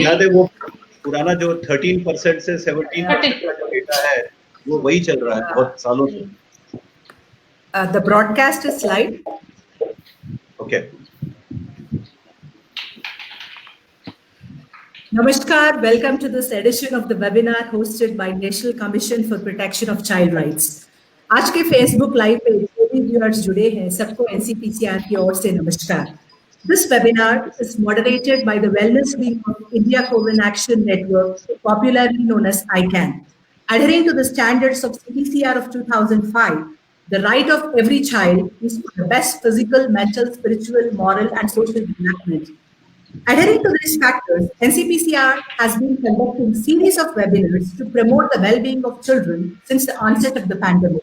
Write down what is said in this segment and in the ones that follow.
याद है वो पुराना जो 13% से 17% का जो डेटा है वो वही चल रहा है बहुत सालों से. The broadcast is live. Okay. Namaskar, welcome to this edition of the webinar hosted by National Commission for Protection of Child Rights. आज के Facebook लाइव पे जो भी व्यूअर्स जुड़े हैं सबको NCPCR की ओर से नमस्कार. This webinar is moderated by the Wellness Wing of India COVID Action Network, popularly known as ICAN. Adhering to the standards of CPCR of 2005, the right of every child is for the best physical, mental, spiritual, moral, and social development. Adhering to these factors, NCPCR has been conducting a series of webinars to promote the well-being of children since the onset of the pandemic.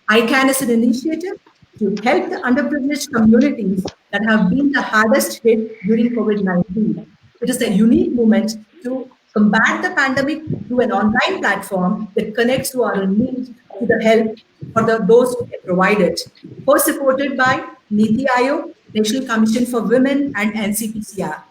ICAN is an initiative to help the underprivileged communities that have been the hardest hit during COVID-19. It is a unique movement to combat the pandemic through an online platform that connects who are in need to the help for those who can provide it. Co-supported by NITI Aayog, National Commission for Women, and NCPCR.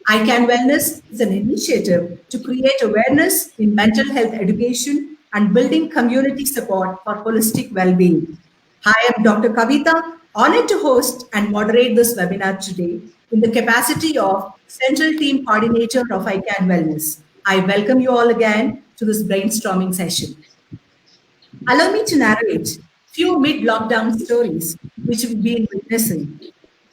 ICAN Wellness is an initiative to create awareness in mental health education and building community support for holistic well-being. Hi, I'm Dr. Kavita, honored to host and moderate this webinar today in the capacity of Central Team Coordinator of ICAN Wellness. I welcome you all again to this brainstorming session. Allow me to narrate few mid-lockdown stories which we've been witnessing.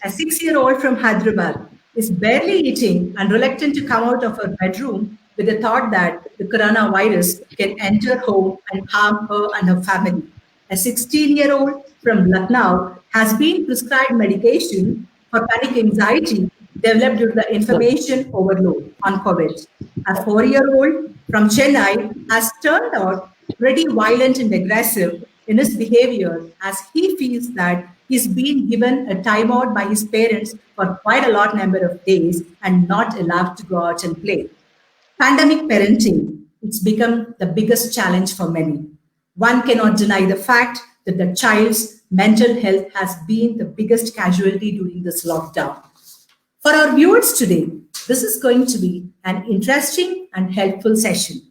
A 6-year-old from Hyderabad is barely eating and reluctant to come out of her bedroom with the thought that the coronavirus can enter home and harm her and her family. A 16-year-old from Lucknow has been prescribed medication for panic anxiety developed due to the information overload on COVID. A 4-year-old from Chennai has turned out pretty violent and aggressive in his behavior as he feels that he's been given a timeout by his parents for quite a lot number of days and not allowed to go out and play. Pandemic parenting, it's become the biggest challenge for many. One cannot deny the fact that the child's mental health has been the biggest casualty during this lockdown. For our viewers today, this is going to be an interesting and helpful session.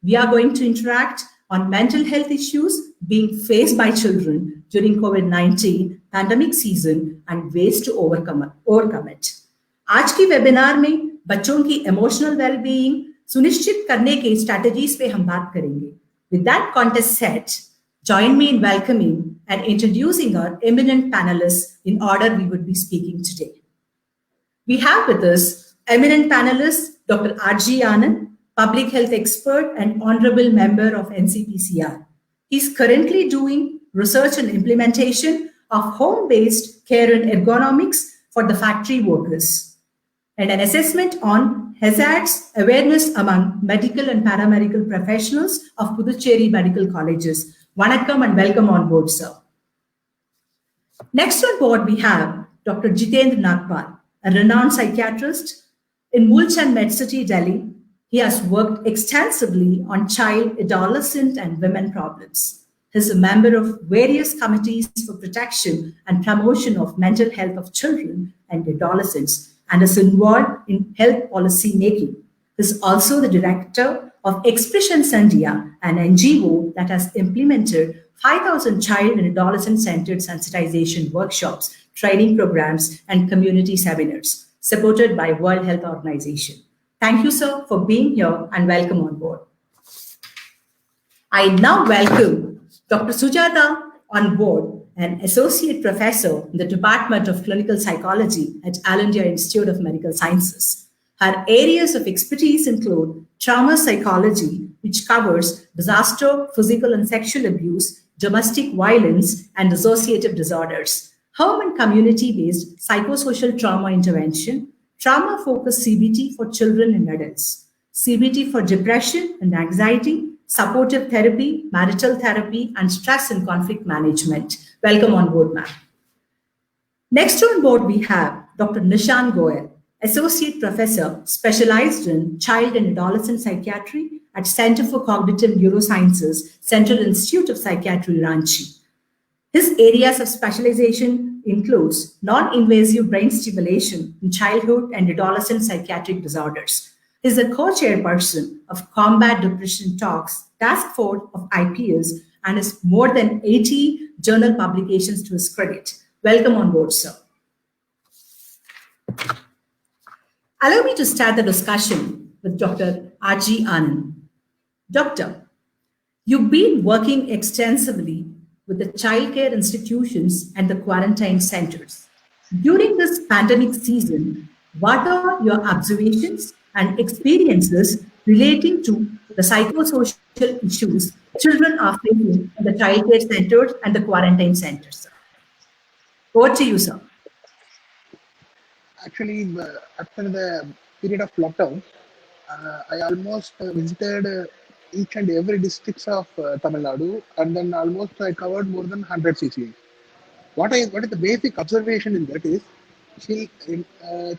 We are going to interact on mental health issues being faced by children during COVID-19 pandemic season and ways to overcome it. आज की webinar में बच्चों की emotional wellbeing सुनिश्चित करने के strategies पे हम बात करेंगे. With that context set, join me in welcoming and introducing our eminent panelists in order we would be speaking today. We have with us eminent panelist Dr. R.G. Anand, public health expert and honorable member of NCPCR. He's currently doing research and implementation of home-based care and ergonomics for the factory workers, and an assessment on hazards awareness among medical and paramedical professionals of Puducherry Medical Colleges. Vanakkam and welcome on board, sir. Next on board, we have Dr. Jitendra Nagpal, a renowned psychiatrist in Mulchand Medcity, Delhi. He has worked extensively on child, adolescent, and women problems. He is a member of various committees for protection and promotion of mental health of children and adolescents and is involved in health policy making. He is also the director of Expression Sandia, an NGO that has implemented 5,000 child and adolescent-centered sensitization workshops, training programs, and community seminars, supported by World Health Organization. Thank you, sir, for being here and welcome on board. I now welcome Dr. Sujata on board, an associate professor in the Department of Clinical Psychology at All India Institute of Medical Sciences. Her areas of expertise include trauma psychology, which covers disaster, physical and sexual abuse, domestic violence, and dissociative disorders, home and community-based psychosocial trauma intervention, trauma-focused CBT for children and adults, CBT for depression and anxiety, supportive therapy, marital therapy, and stress and conflict management. Welcome on board, ma'am. Next on board, we have Dr. Nishan Goyal, Associate Professor specialized in Child and Adolescent Psychiatry at Center for Cognitive Neurosciences, Central Institute of Psychiatry, Ranchi. His areas of specialization includes non-invasive brain stimulation in childhood and adolescent psychiatric disorders. is a co-chairperson of Combat Depression Talks Task Force of IPS and has more than 80 journal publications to his credit. Welcome on board, sir. Allow me to start the discussion with Dr. R.G. Anand. Doctor, you've been working extensively with the childcare institutions and the quarantine centers. During this pandemic season, what are your observations and experiences relating to the psychosocial issues children are facing in the childcare centers and the quarantine centers, sir? Over to you, sir. Actually, after the period of lockdown, I almost visited each and every districts of Tamil Nadu, and then almost I covered more than 100 CCA. What is the basic observation in that is,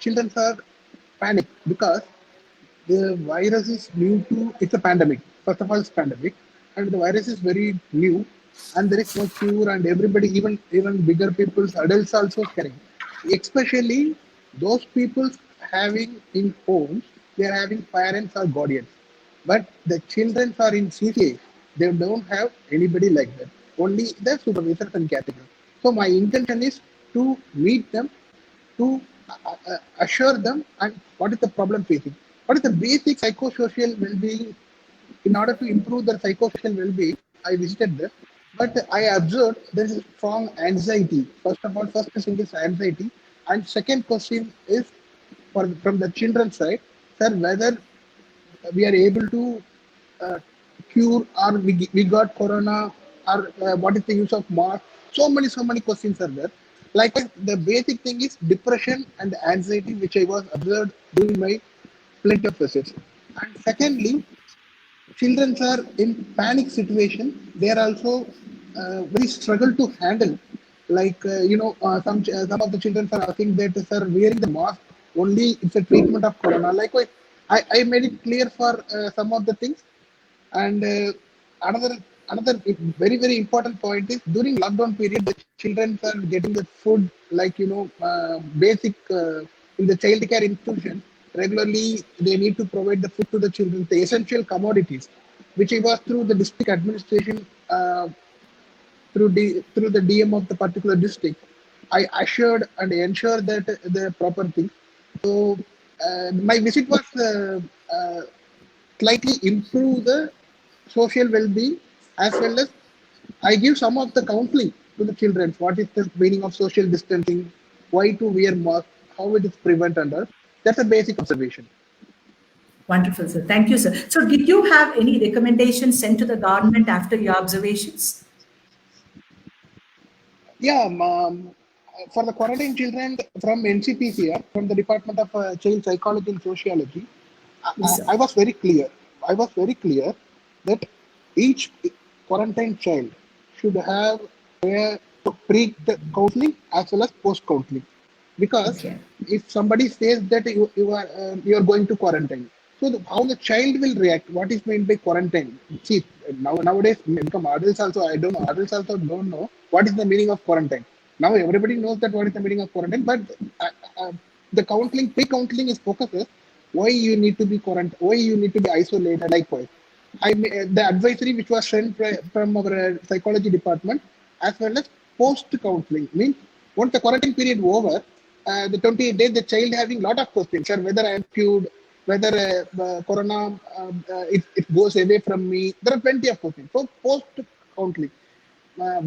children are panic because the virus is new to, it's a pandemic. First of all, it's pandemic, and the virus is very new, and there is no cure, and everybody, even bigger people, adults also carrying. Especially those people having in homes, they are having parents or guardians. But the children are in CCA, they don't have anybody like that. Only the supervisors and caregivers. So my intention is to meet them, to assure them and what is the problem facing. What is the basic psychosocial well-being? In order to improve their psychosocial well-being, I visited them, but I observed there is strong anxiety. First of all, first thing is anxiety, and second question is from the children's side, sir, whether we are able to cure or we got corona or what is the use of mask. So many questions are there. Likewise, the basic thing is depression and anxiety, which I was observed during my plenty of visits. And secondly, children are in panic situation. They are also very struggle to handle. Like some of the children are asking that sir, wearing the mask only it's a treatment of corona. Likewise, I made it clear for some of the things. And another very important point is during lockdown period, the children are getting the food like basic in the child care institution. Regularly, they need to provide the food to the children, the essential commodities, which was through the district administration, through the DM of the particular district. I assured and ensured that the proper thing. So my visit was slightly improve the social well-being, as well as I give some of the counseling to the children. What is the meaning of social distancing? Why to wear mask? How it is prevent under? That's a basic observation. Wonderful, sir. Thank you, sir. So did you have any recommendations sent to the government after your observations? Yeah, for the quarantine children from NCPCR, from the Department of Child Psychology and Sociology, Yes, I was very clear. I was very clear that each quarantine child should have a pre-counseling as well as post-counseling. Because okay. if somebody says that you are going to quarantine, so how the child will react? What is meant by quarantine? See, nowadays become adults also. I don't know. Adults also don't know what is the meaning of quarantine. Now everybody knows that what is the meaning of quarantine, but the counseling, pre-counseling is focuses why you need to be quarantined, why you need to be isolated. Likewise, the advisory which was sent from our psychology department, as well as post-counseling, means once the quarantine period over, the 28 days, the child having lot of questions, sir, whether I am cured, whether corona it goes away from me. There are plenty of questions. So post-counseling,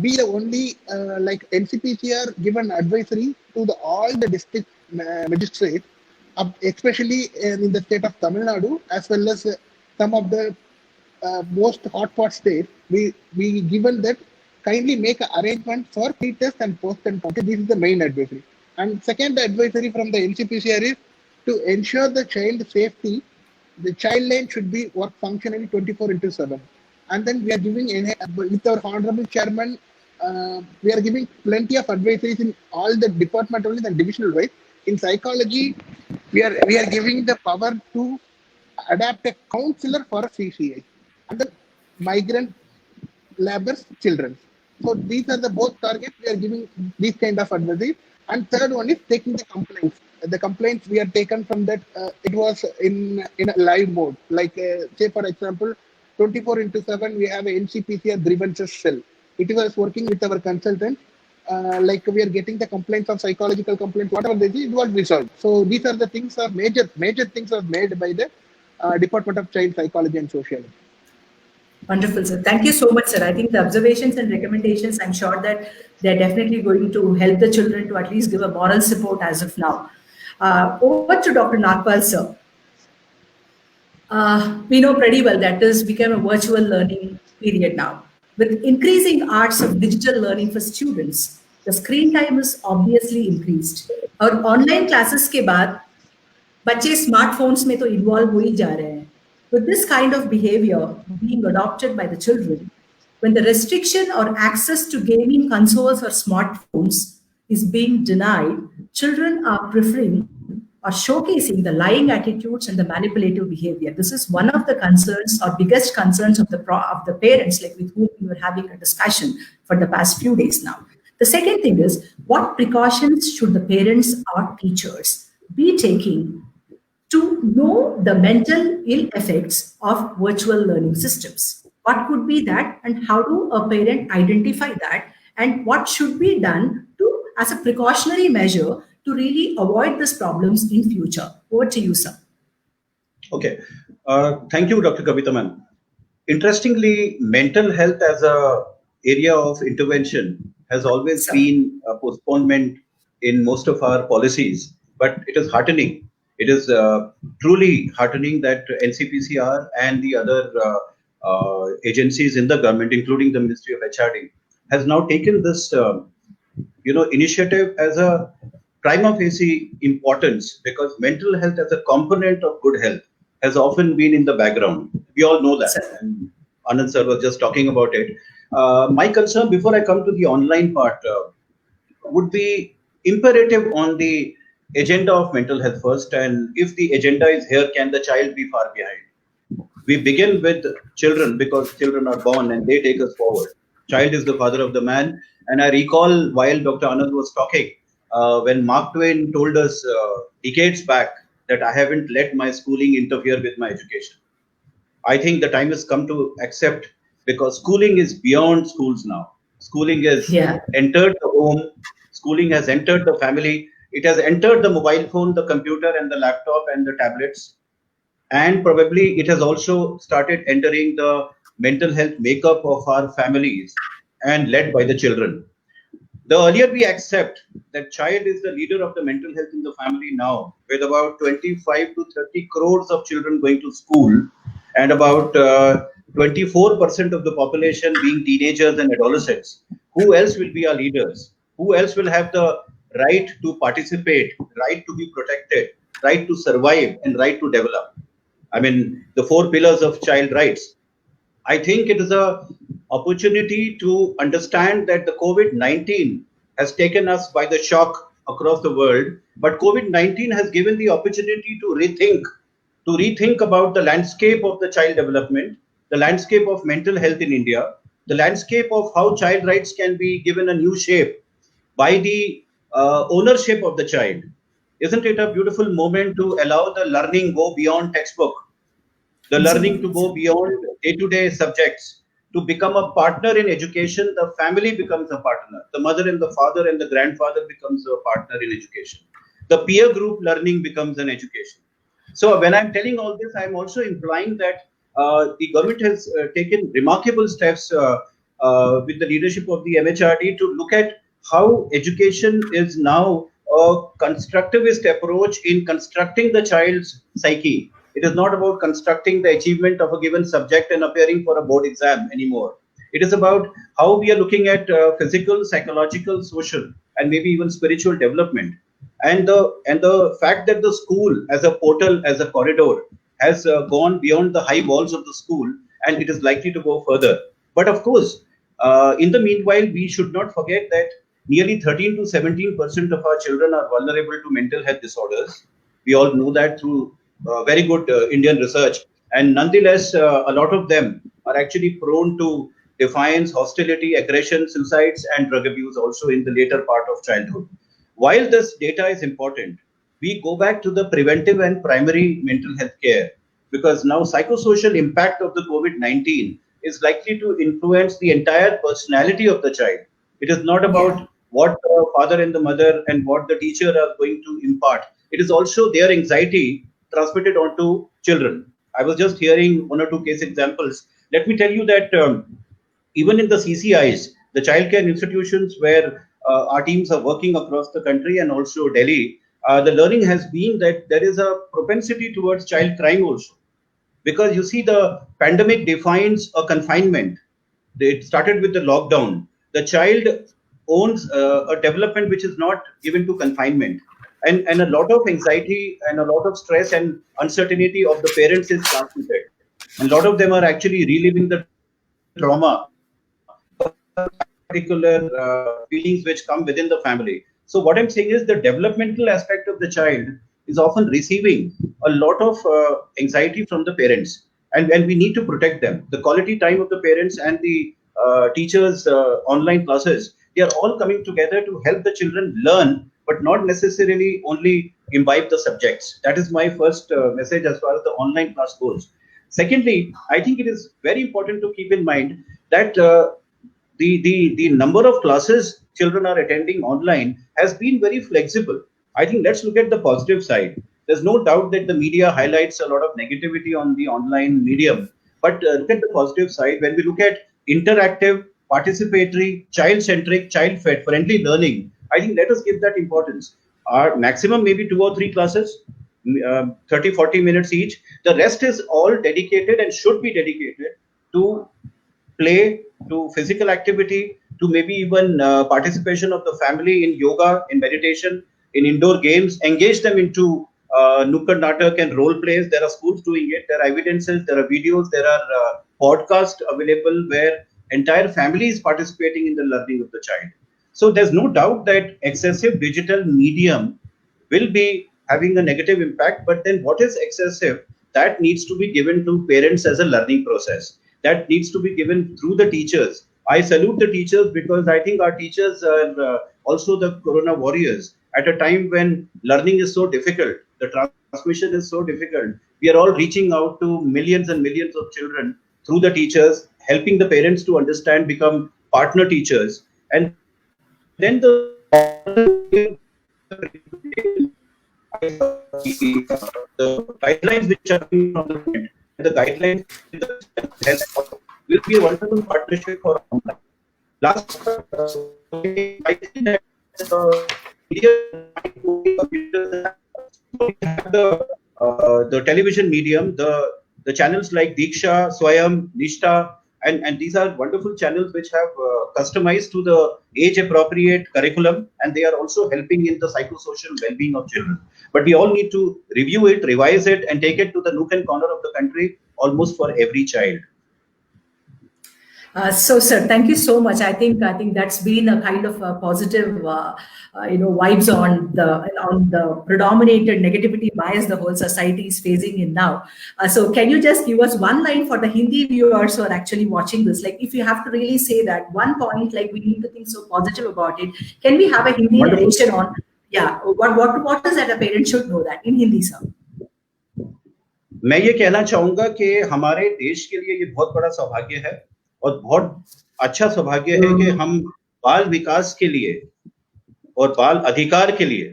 we the only like NCPCR given advisory to all the district magistrates, especially in the state of Tamil Nadu, as well as some of the most hotspot states. We given that kindly make an arrangement for pre-test and post-counseling. This is the main advisory. And second advisory from the NCPCR is to ensure the child safety. The child line should be work functionally 24/7. And then we are giving, with our honorable chairman, we are giving plenty of advisories in all the departmental and divisional wise. In psychology, we are giving the power to adapt a counselor for a CCI and the migrant laborers children. So these are the both targets we are giving these kind of advisory. And third one is taking the complaints. the complaints we had taken from that, it was in a live mode. Like, say for example, 24 into 7, we have a NCPCR grievances cell. It was working with our consultant. Like, we are getting the complaints of psychological complaints, whatever they see, it was resolved. So these are the things, are major things are made by the Department of Child Psychology and Sociology. Wonderful, sir. Thank you so much, sir. I think the observations and recommendations, I'm sure that they're definitely going to help the children to at least give a moral support as of now. Over to Dr. Nagpal, sir. We know pretty well that this became a virtual learning period now. With increasing hours of digital learning for students, the screen time is obviously increased. और online classes के बाद बच्चे smartphones में तो involve हो ही जा रहे हैं. With this kind of behavior being adopted by the children, when the restriction or access to gaming consoles or smartphones is being denied, children are preferring or showcasing the lying attitudes and the manipulative behavior. This is one of the concerns or biggest concerns of the parents, like with whom we were having a discussion for the past few days now. The second thing is, what precautions should the parents or teachers be taking to know the mental ill effects of virtual learning systems? What could be that, and how do a parent identify that, and what should be done to, as a precautionary measure, to really avoid these problems in future? Over to you, sir. Okay. Thank you, Dr. Kavita ma'am. Interestingly, mental health as a area of intervention has always been a postponement in most of our policies, but it is heartening. It is truly heartening that NCPCR and the other agencies in the government, including the Ministry of HRD, has now taken this, initiative as a prima facie importance, because mental health as a component of good health has often been in the background. We all know that. And Anand sir was just talking about it. My concern, before I come to the online part, would be imperative on the agenda of mental health first. And if the agenda is here, can the child be far behind? We begin with children because children are born and they take us forward. Child is the father of the man. And I recall while Dr. Anand was talking, when Mark Twain told us decades back that I haven't let my schooling interfere with my education. I think the time has come to accept, because schooling is beyond schools now. Schooling has entered the home. Schooling has entered the family. It has entered the mobile phone, the computer and the laptop and the tablets. And probably it has also started entering the mental health makeup of our families and led by the children. The earlier we accept that child is the leader of the mental health in the family now, with about 25 to 30 crores of children going to school and about 24% of the population being teenagers and adolescents, who else will be our leaders? Who else will have the right to participate, right to be protected, right to survive, and right to develop? I mean, the 4 pillars of child rights. I think it is an opportunity to understand that the COVID-19 has taken us by the shock across the world, but COVID-19 has given the opportunity to rethink about the landscape of the child development, the landscape of mental health in India, the landscape of how child rights can be given a new shape by the ownership of the child. Isn't it a beautiful moment to allow the learning go beyond textbook, the learning to go beyond day-to-day subjects, to become a partner in education? The family becomes a partner. The mother and the father and the grandfather becomes a partner in education. The peer group learning becomes an education. So when I'm telling all this, I'm also implying that the government has taken remarkable steps with the leadership of the MHRD to look at how education is now a constructivist approach in constructing the child's psyche. It is not about constructing the achievement of a given subject and appearing for a board exam anymore. It is about how we are looking at physical, psychological, social, and maybe even spiritual development. And the fact that the school as a portal, as a corridor, has gone beyond the high walls of the school, and it is likely to go further. But of course, in the meanwhile, we should not forget that nearly 13 to 17% of our children are vulnerable to mental health disorders. We all know that through very good Indian research. And nonetheless, a lot of them are actually prone to defiance, hostility, aggression, suicides, and drug abuse also in the later part of childhood. While this data is important, we go back to the preventive and primary mental health care, because now psychosocial impact of the COVID-19 is likely to influence the entire personality of the child. It is not Yeah. about what the father and the mother and what the teacher are going to impart. It is also their anxiety transmitted onto children. I was just hearing one or two case examples. Let me tell you that even in the CCIs, the childcare institutions where our teams are working across the country and also Delhi, the learning has been that there is a propensity towards child crime also. Because you see, the pandemic defines a confinement. It started with the lockdown. The child owns a development which is not given to confinement. And a lot of anxiety and a lot of stress and uncertainty of the parents is transmitted. And a lot of them are actually reliving the trauma particular feelings which come within the family. So what I'm saying is the developmental aspect of the child is often receiving a lot of anxiety from the parents, and we need to protect them. The quality time of the parents and the teachers' online classes, they are all coming together to help the children learn, but not necessarily only imbibe the subjects. That is my first message as far as the online class goes. Secondly, I think it is very important to keep in mind that the number of classes children are attending online has been very flexible. I think let's look at the positive side. There's no doubt that the media highlights a lot of negativity on the online medium, but look at the positive side. When we look at interactive, participatory, child-centric, child-friendly learning, I think let us give that importance. Our maximum maybe 2 or 3 classes, 30, 40 minutes each. The rest is all dedicated and should be dedicated to play, to physical activity, to maybe even participation of the family in yoga, in meditation, in indoor games, engage them into Nukkad Natak and role plays. There are schools doing it. There are evidences, there are videos, there are podcasts available where entire family is participating in the learning of the child. So there's no doubt that excessive digital medium will be having a negative impact, but then what is excessive, that needs to be given to parents as a learning process. That needs to be given through the teachers. I salute the teachers because I think our teachers are also the corona warriors. At a time when learning is so difficult, the transmission is so difficult, we are all reaching out to millions and millions of children through the teachers, helping the parents to understand, become partner teachers. And then the guidelines which are coming from the government, and the guidelines with the health will be a wonderful partnership for online. Last, I think that media have the television medium, the channels like Diksha, Swayam, Nishta, and these are wonderful channels which have customized to the age-appropriate curriculum, and they are also helping in the psychosocial well-being of children. But we all need to review it, revise it, and take it to the nook and corner of the country, almost for every child. So, sir, thank you so much. I think that's been a kind of a positive, vibes on the predominated negativity bias the whole society is facing in now. So, can you just give us one line for the Hindi viewers who are actually watching this? Like, if you have to really say that one point, like we need to think so positive about it. Can we have a Hindi narration on? Yeah, what is that a parent should know that in Hindi, sir? मैं ये कहना चाहूंगा कि हमारे देश के लिए ये बहुत बड़ा सौभाग्य है और बहुत अच्छा सौभाग्य है कि हम बाल विकास के लिए और बाल अधिकार के लिए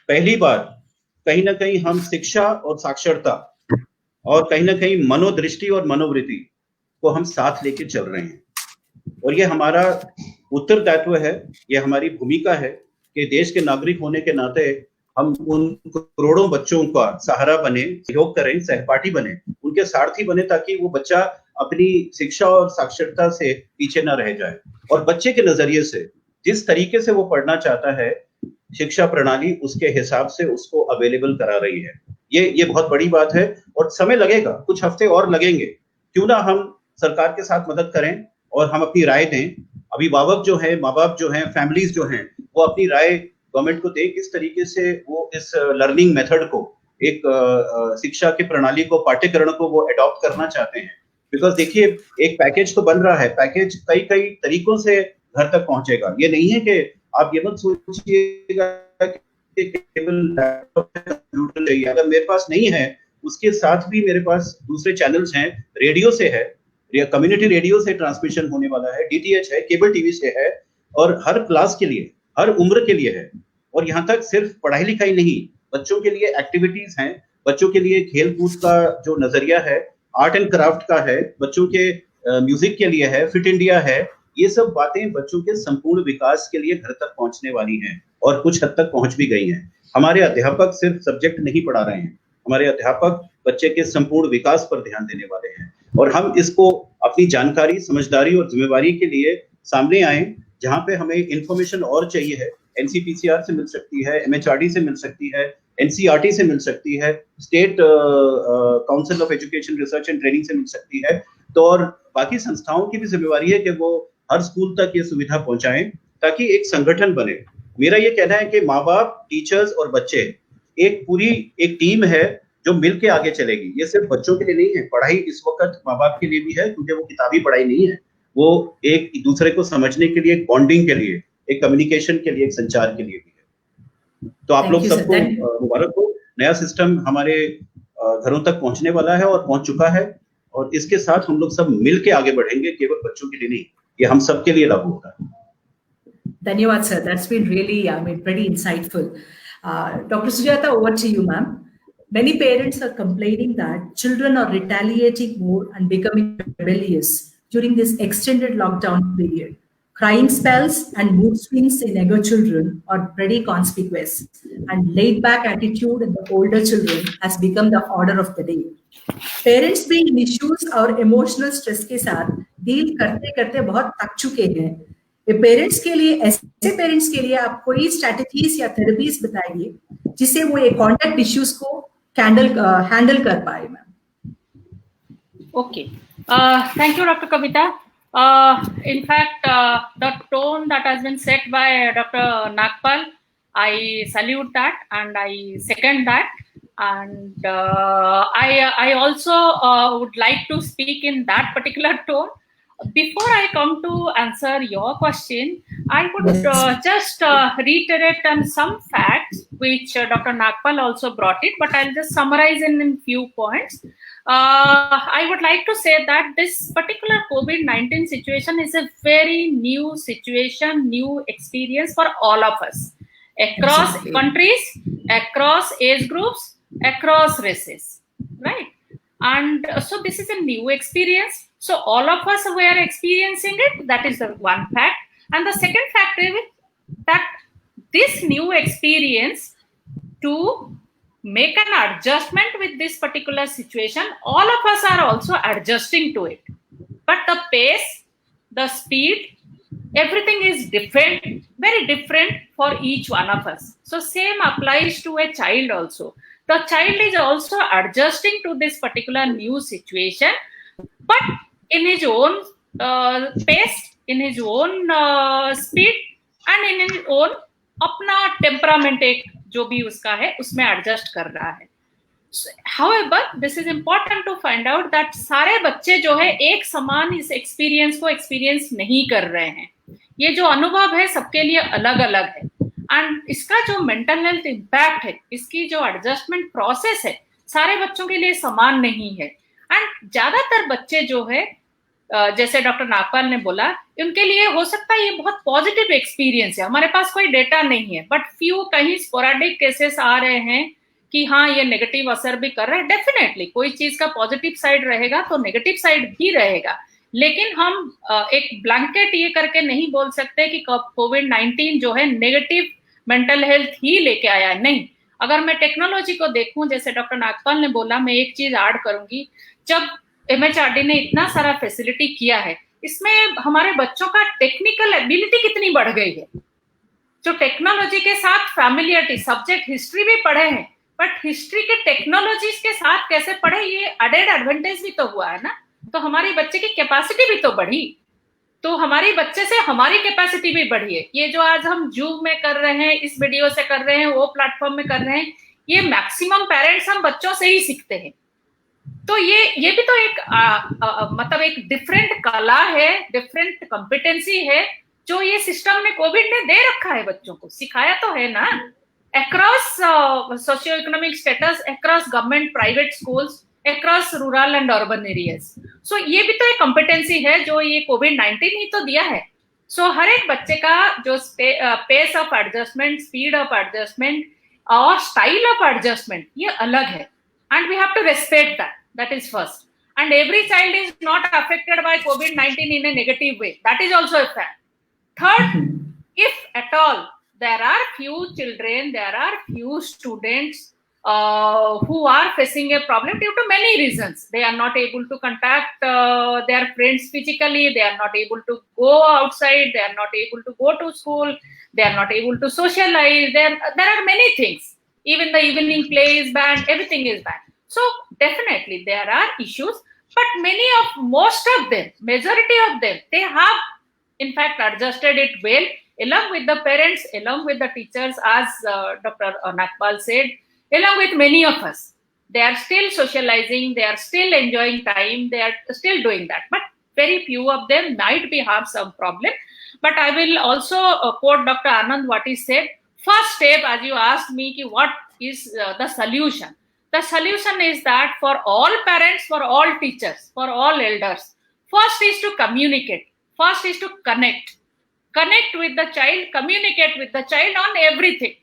पहली बार कहीं ना कहीं हम शिक्षा और साक्षरता और कहीं ना कहीं मनोदृष्टि और मनोवृत्ति को हम साथ लेके चल रहे हैं। और ये हमारा उत्तरदायित्व है, ये हमारी भूमिका है कि देश के नागरिक होने के नाते हम उन करोड़ों बच्चों का सहारा बने, सहयोग करें, सहपाठी बने, उनके सारथी बने, ताकि वो बच्चा अपनी शिक्षा और साक्षरता से पीछे ना रह जाए। और बच्चे के नजरिए से जिस तरीके से वो पढ़ना चाहता है, शिक्षा प्रणाली उसके हिसाब से उसको अवेलेबल करा रही है। ये बहुत बड़ी बात है और समय लगेगा, कुछ हफ्ते और लगेंगे। क्यों ना हम सरकार के साथ मदद करें और हम अपनी राय दें। अभिभावक जो है, माँ बाप जो हैं, फैमिलीज जो हैं, वो अपनी राय गवर्नमेंट को दें किस तरीके से वो इस लर्निंग मेथड को, एक शिक्षा की प्रणाली को, पाठ्यक्रम को वो अडॉप्ट करना चाहते हैं। बिकॉज देखिए, एक पैकेज तो बन रहा है, पैकेज कई तरीकों से घर तक पहुंचेगा। ये नहीं है कि आप ये मत सोचिएगा कि के केवल लैपटॉप कंप्यूटर चाहिए, अगर मेरे पास नहीं है उसके साथ भी मेरे पास दूसरे चैनल्स हैं, रेडियो से है, कम्युनिटी रेडियो से ट्रांसमिशन होने वाला है, डीटीएच है, केबल टीवी से है, और हर क्लास के लिए, हर उम्र के लिए है। और यहाँ तक सिर्फ पढ़ाई लिखाई नहीं, बच्चों के लिए एक्टिविटीज हैं, बच्चों के लिए खेल कूद का जो नजरिया है, आर्ट एंड क्राफ्ट का है, बच्चों के म्यूजिक के लिए है, फिट इंडिया है। ये सब बातें बच्चों के संपूर्ण विकास के लिए घर तक पहुंचने वाली हैं और कुछ हद तक पहुंच भी गई हैं। हमारे अध्यापक सिर्फ सब्जेक्ट नहीं पढ़ा रहे हैं, हमारे अध्यापक बच्चे के संपूर्ण विकास पर ध्यान देने वाले हैं, और हम इसको अपनी जानकारी, समझदारी और जिम्मेवारी के लिए सामने आए। जहां पे हमें इंफॉर्मेशन और चाहिए है, एनसीपीसीआर से मिल सकती है, एमएचआरडी से मिल सकती है, एनसीईआरटी से मिल सकती है, state council of education research and training से मिल सकती है। तो और बाकी संस्थाओं की भी जिम्मेवारी है कि वो हर स्कूल तक ये सुविधा पहुंचाएं ताकि एक संगठन बने। मेरा ये कहना है कि माँ बाप, टीचर्स और बच्चे एक पूरी एक टीम है जो मिल के आगे चलेगी। ये सिर्फ बच्चों के लिए नहीं है, पढ़ाई इस वक्त माँ बाप के लिए भी है, क्योंकि वो किताबी पढ़ाई नहीं है, वो एक दूसरे को समझने के लिए, एक बॉन्डिंग के लिए, एक कम्युनिकेशन के लिए, एक संचार के लिए भी है। तो आप लोग सबको मुबारक हो। नया सिस्टम हमारे घरों तक पहुंचने वाला है और पहुंच चुका है, और इसके साथ हम लोग सब मिल के आगे बढ़ेंगे, केवल बच्चों के लिए नहीं, ये हम सबके लिए लागू होता है। Dhanyawad, sir. That's been really, pretty insightful. Dr. Sujata, over to you, ma'am. Many parents are complaining that children are retaliating more and becoming rebellious during this extended lockdown period. Crying spells and mood swings in younger children are pretty conspicuous, and laid-back attitude in the older children has become the order of the day. Parents भी इन issues और emotional stress के साथ deal करते करते बहुत थक चुके हैं। पेरेंट्स के लिए, ऐसे पेरेंट्स के लिए आप कोई स्ट्रेटजीज या थेरेपीज बताइए जिससे वो ये कॉन्टैक्ट इश्यूज को हैंडल कर पाए। Ma'am, okay, thank you doctor Kavita. In fact, the tone that has been set by Dr. Nagpal, I salute that and I second that, and I also would like to speak in that particular tone. Before I come to answer your question, I would just reiterate on some facts which Dr. Nagpal also brought it, but I'll just summarize in few points. I would like to say that this particular COVID-19 situation is a very new situation, new experience for all of us, across countries, across age groups, across races, right? And so this is a new experience. So all of us who are experiencing it, that is the one fact. And the second fact is that this new experience, to make an adjustment with this particular situation, all of us are also adjusting to it. But the pace, the speed, everything is different, very different for each one of us. So same applies to a child also. The child is also adjusting to this particular new situation, but in his own pace, in his own speed, and in his own अपना temperament एक जो भी उसका है उसमें adjust कर रहा है. However, this is important to find out that सारे बच्चे जो है एक समान इस experience को experience नहीं कर रहे हैं. ये जो अनुभव है सबके लिए अलग अलग है, and इसका जो mental health impact है, इसकी जो adjustment process है, सारे बच्चों के लिए समान नहीं है. And ज्यादातर बच्चे जो है, जैसे डॉक्टर नागपाल ने बोला, उनके लिए हो सकता है ये बहुत पॉजिटिव एक्सपीरियंस है. हमारे पास कोई डेटा नहीं है, बट फ्यू कहीं स्पोरेडिक केसेस आ रहे हैं कि हाँ ये नेगेटिव असर भी कर रहा है. डेफिनेटली कोई चीज का पॉजिटिव साइड रहेगा तो नेगेटिव साइड भी रहेगा, लेकिन हम एक ब्लैंकेट ये करके नहीं बोल सकते कि कोविड-19 जो है नेगेटिव मेंटल हेल्थ ही लेके आया है. नहीं, अगर मैं टेक्नोलॉजी को देखूं, जैसे डॉक्टर नागपाल ने बोला, मैं एक चीज ऐड करूंगी, जब एमएचआरडी ने इतना सारा फैसिलिटी किया है, इसमें हमारे बच्चों का टेक्निकल एबिलिटी कितनी बढ़ गई है. जो टेक्नोलॉजी के साथ फैमिलियरिटी, सब्जेक्ट हिस्ट्री भी पढ़े हैं, बट हिस्ट्री के टेक्नोलॉजीज के साथ कैसे पढ़े, ये एडेड एडवांटेज भी तो हुआ है ना. तो हमारी बच्चे की कैपेसिटी भी तो बढ़ी, तो हमारी बच्चे से हमारी कैपेसिटी भी बढ़ी है. ये जो आज हम जूम में कर रहे हैं, इस वीडियो से कर रहे हैं, वो प्लेटफॉर्म में कर रहे हैं, ये मैक्सिमम पेरेंट्स हम बच्चों से ही सीखते हैं. तो ये भी तो एक मतलब एक डिफरेंट कला है, डिफरेंट कॉम्पिटेंसी है जो ये सिस्टम ने, कोविड ने दे रखा है बच्चों को, सिखाया तो है ना. across socioeconomic status, across government private schools, across rural and urban areas. So ये भी तो एक competency है जो ये COVID-19 ही तो दिया है. So हर एक बच्चे का जो pace of adjustment, speed of adjustment और style of adjustment ये अलग है, and we have to respect that. That is first. And every child is not affected by COVID-19 in a negative way. That is also a fact. Third, if at all there are few children, there are few students who are facing a problem due to many reasons. They are not able to contact their friends physically. They are not able to go outside. They are not able to go to school. They are not able to socialize. There are many things. Even the evening play is banned. Everything is banned. So definitely there are issues. But most of them, majority of them, they have in fact adjusted it well, along with the parents, along with the teachers, as Dr. Nagpal said, along with many of us. They are still socializing, they are still enjoying time, they are still doing that. But very few of them might have some problem. But I will also quote Dr. Anand what he said. First step, as you asked me, what is the solution? The solution is that for all parents, for all teachers, for all elders, first is to communicate. First is to connect. Connect with the child, communicate with the child on everything.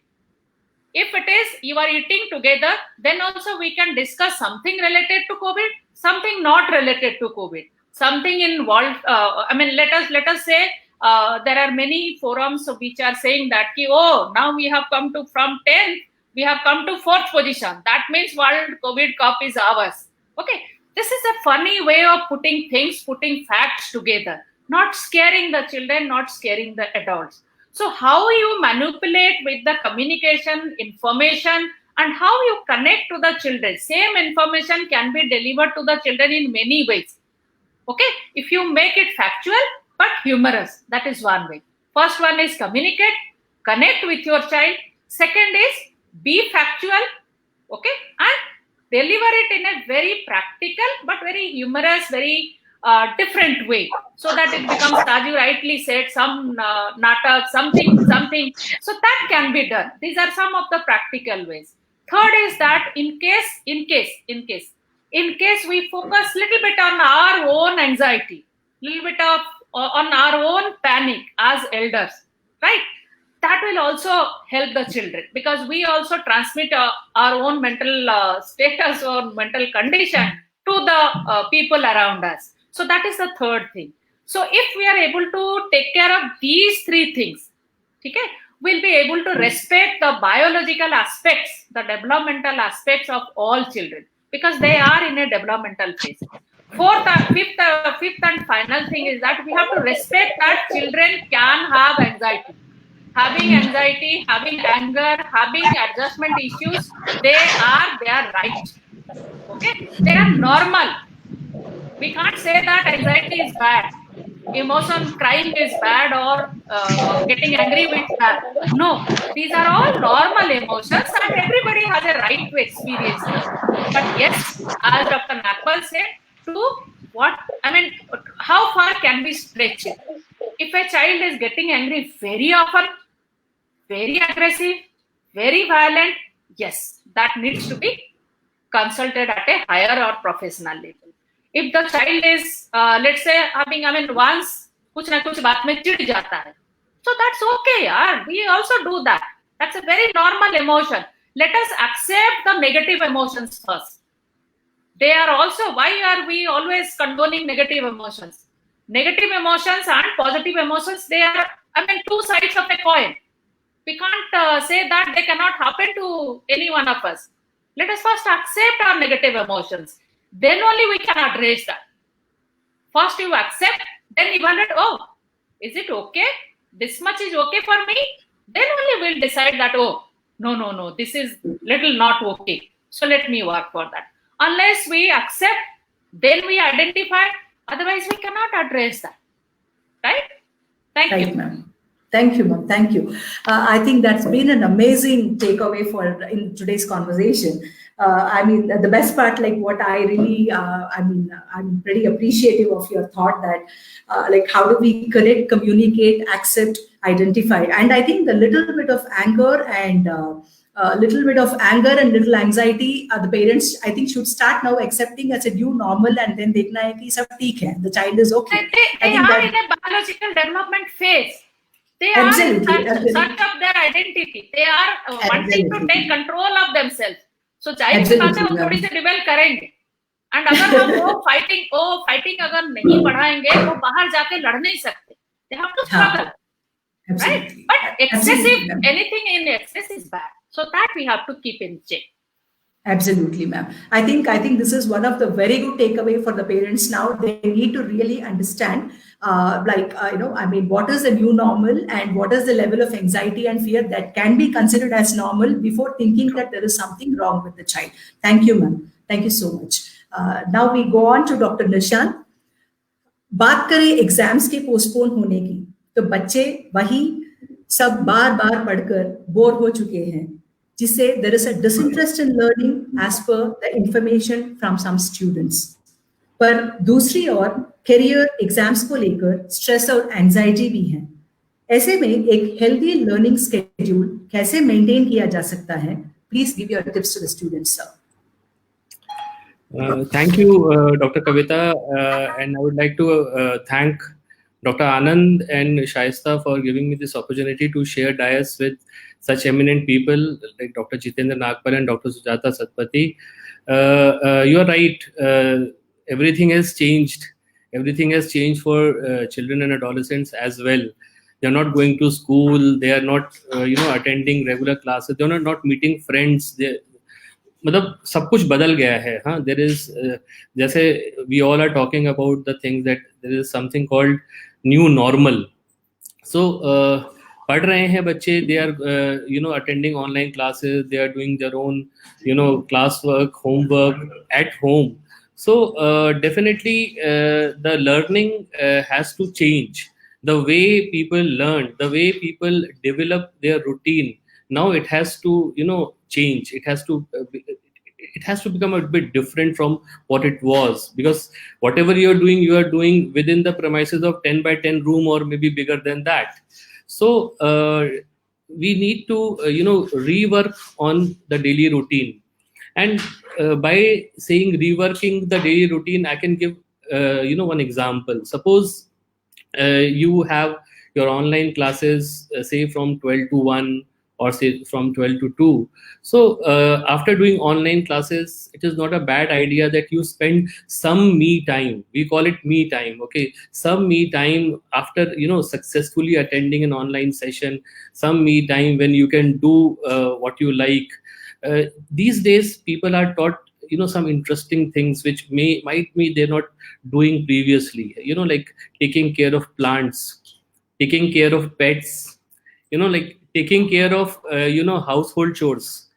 If it is you are eating together, then also we can discuss something related to COVID, something not related to COVID, something involved. Let us say there are many forums which are saying that now we have come to from 10th, we have come to 4th position. That means World COVID Cup is ours. Okay, this is a funny way of putting things, putting facts together, not scaring the children, not scaring the adults. So how you manipulate with the communication, information, and how you connect to the children. Same information can be delivered to the children in many ways. Okay, if you make it factual but humorous, that is one way. First one is communicate, connect with your child. Second is be factual, okay, and deliver it in a very practical but very humorous, very different way, so that it becomes, as you rightly said, some natak, something. So that can be done. These are some of the practical ways. Third is that in case we focus little bit on our own anxiety, little bit of on our own panic as elders, right? That will also help the children, because we also transmit our own mental status or mental condition to the people around us. So that is the third thing. So if we are able to take care of these three things, okay, we'll be able to respect the biological aspects, the developmental aspects of all children, because they are in a developmental phase. Fifth and final thing is that we have to respect that children can have anxiety. Having anxiety, having anger, having adjustment issues, they are right. Okay, they are normal. We can't say that anxiety is bad, crying is bad, or getting angry is bad. No, these are all normal emotions, and everybody has a right to experience them. But yes, as Dr. Nagpal said, how far can we stretch it? If a child is getting angry very often, very aggressive, very violent, yes, that needs to be consulted at a higher or professional level. If the child is, let's say, once कुछ ना कुछ बात में चिढ़ जाता है, so that's okay, yaar. We also do that. That's a very normal emotion. Let us accept the negative emotions first. They are also, why are we always condoning negative emotions? Negative emotions and positive emotions, they are, two sides of a coin. We can't say that they cannot happen to any one of us. Let us first accept our negative emotions. Then only we can address that. First you accept, then evaluate, is it okay? This much is okay for me? Then only we'll decide that, no, this is little not okay. So let me work for that. Unless we accept, then we identify, otherwise we cannot address that. Right? Thank you. Ma'am. Thank you, ma'am. Thank you. I think that's been an amazing takeaway for in today's conversation. I mean, the best part, like what I really, I'm pretty appreciative of your thought that, like, how do we connect, communicate, accept, identify, and I think the little bit of anger and little anxiety, the parents, I think, should start now accepting as a new normal, and then देखना है कि सब ठीक है, the child is okay. They are in a biological development phase. They are in search of their identity. They are wanting to take control of themselves. So child के साथ वो थोड़ी सी rebel करेंगे. And अगर हम वो fighting अगर नहीं बढ़ाएंगे, वो बाहर जाके लड़ नहीं सकते. They have to struggle. Right? But excessive, anything in excess is bad. So that we have to keep in check. Absolutely, ma'am. I think this is one of the very good takeaway for the parents now. They need to really understand, what is the new normal and what is the level of anxiety and fear that can be considered as normal before thinking that there is something wrong with the child. Thank you, ma'am. Thank you so much. Now we go on to Dr. Nishant. बात करें exams के postpone होने की, तो बच्चे वही सब बार बार पढ़कर बोर हो चुके हैं, जिससे there is a disinterest in learning as per the information from some students. पर दूसरी ओर करियर एग्जाम्स को लेकर स्ट्रेस और एंजाइटी भी है. ऐसे में एक हेल्दी लर्निंग स्केड्यूल कैसे मेंटेन किया जा सकता है? Please give your tips to the students, sir. Thank you, Dr. Kavita, and I would like to thank Dr. Anand and Shaista for giving me this opportunity to share dais with such eminent people like Dr. Jitendra Nagpal and Dr. Sujata Satpathy. You are right. Everything has changed. Everything has changed for children and adolescents as well. They are not going to school. They are not, attending regular classes. They are not meeting friends. मतलब सब कुछ बदल गया है. हाँ, there is जैसे we all are talking about the things that there is something called new normal. So पढ़ रहे हैं बच्चे, they are attending online classes, they are doing their own class work, homework at home. So definitely the learning has to change. The way people learn, the way people develop their routine, now it has to change. It has to become a bit different from what it was, because whatever you are doing within the premises of 10 by 10 room or maybe bigger than that. So we need to rework on the daily routine. And by saying reworking the daily routine, I can give one example. Suppose you have your online classes say from 12 to 1 or say from 12 to 2. So after doing online classes, it is not a bad idea that you spend some me time. We call it me time. Okay, some me time after successfully attending an online session, some me time when you can do what you like. These days people are taught some interesting things which might be they're not doing previously, like taking care of plants, taking care of pets, like taking care of household chores,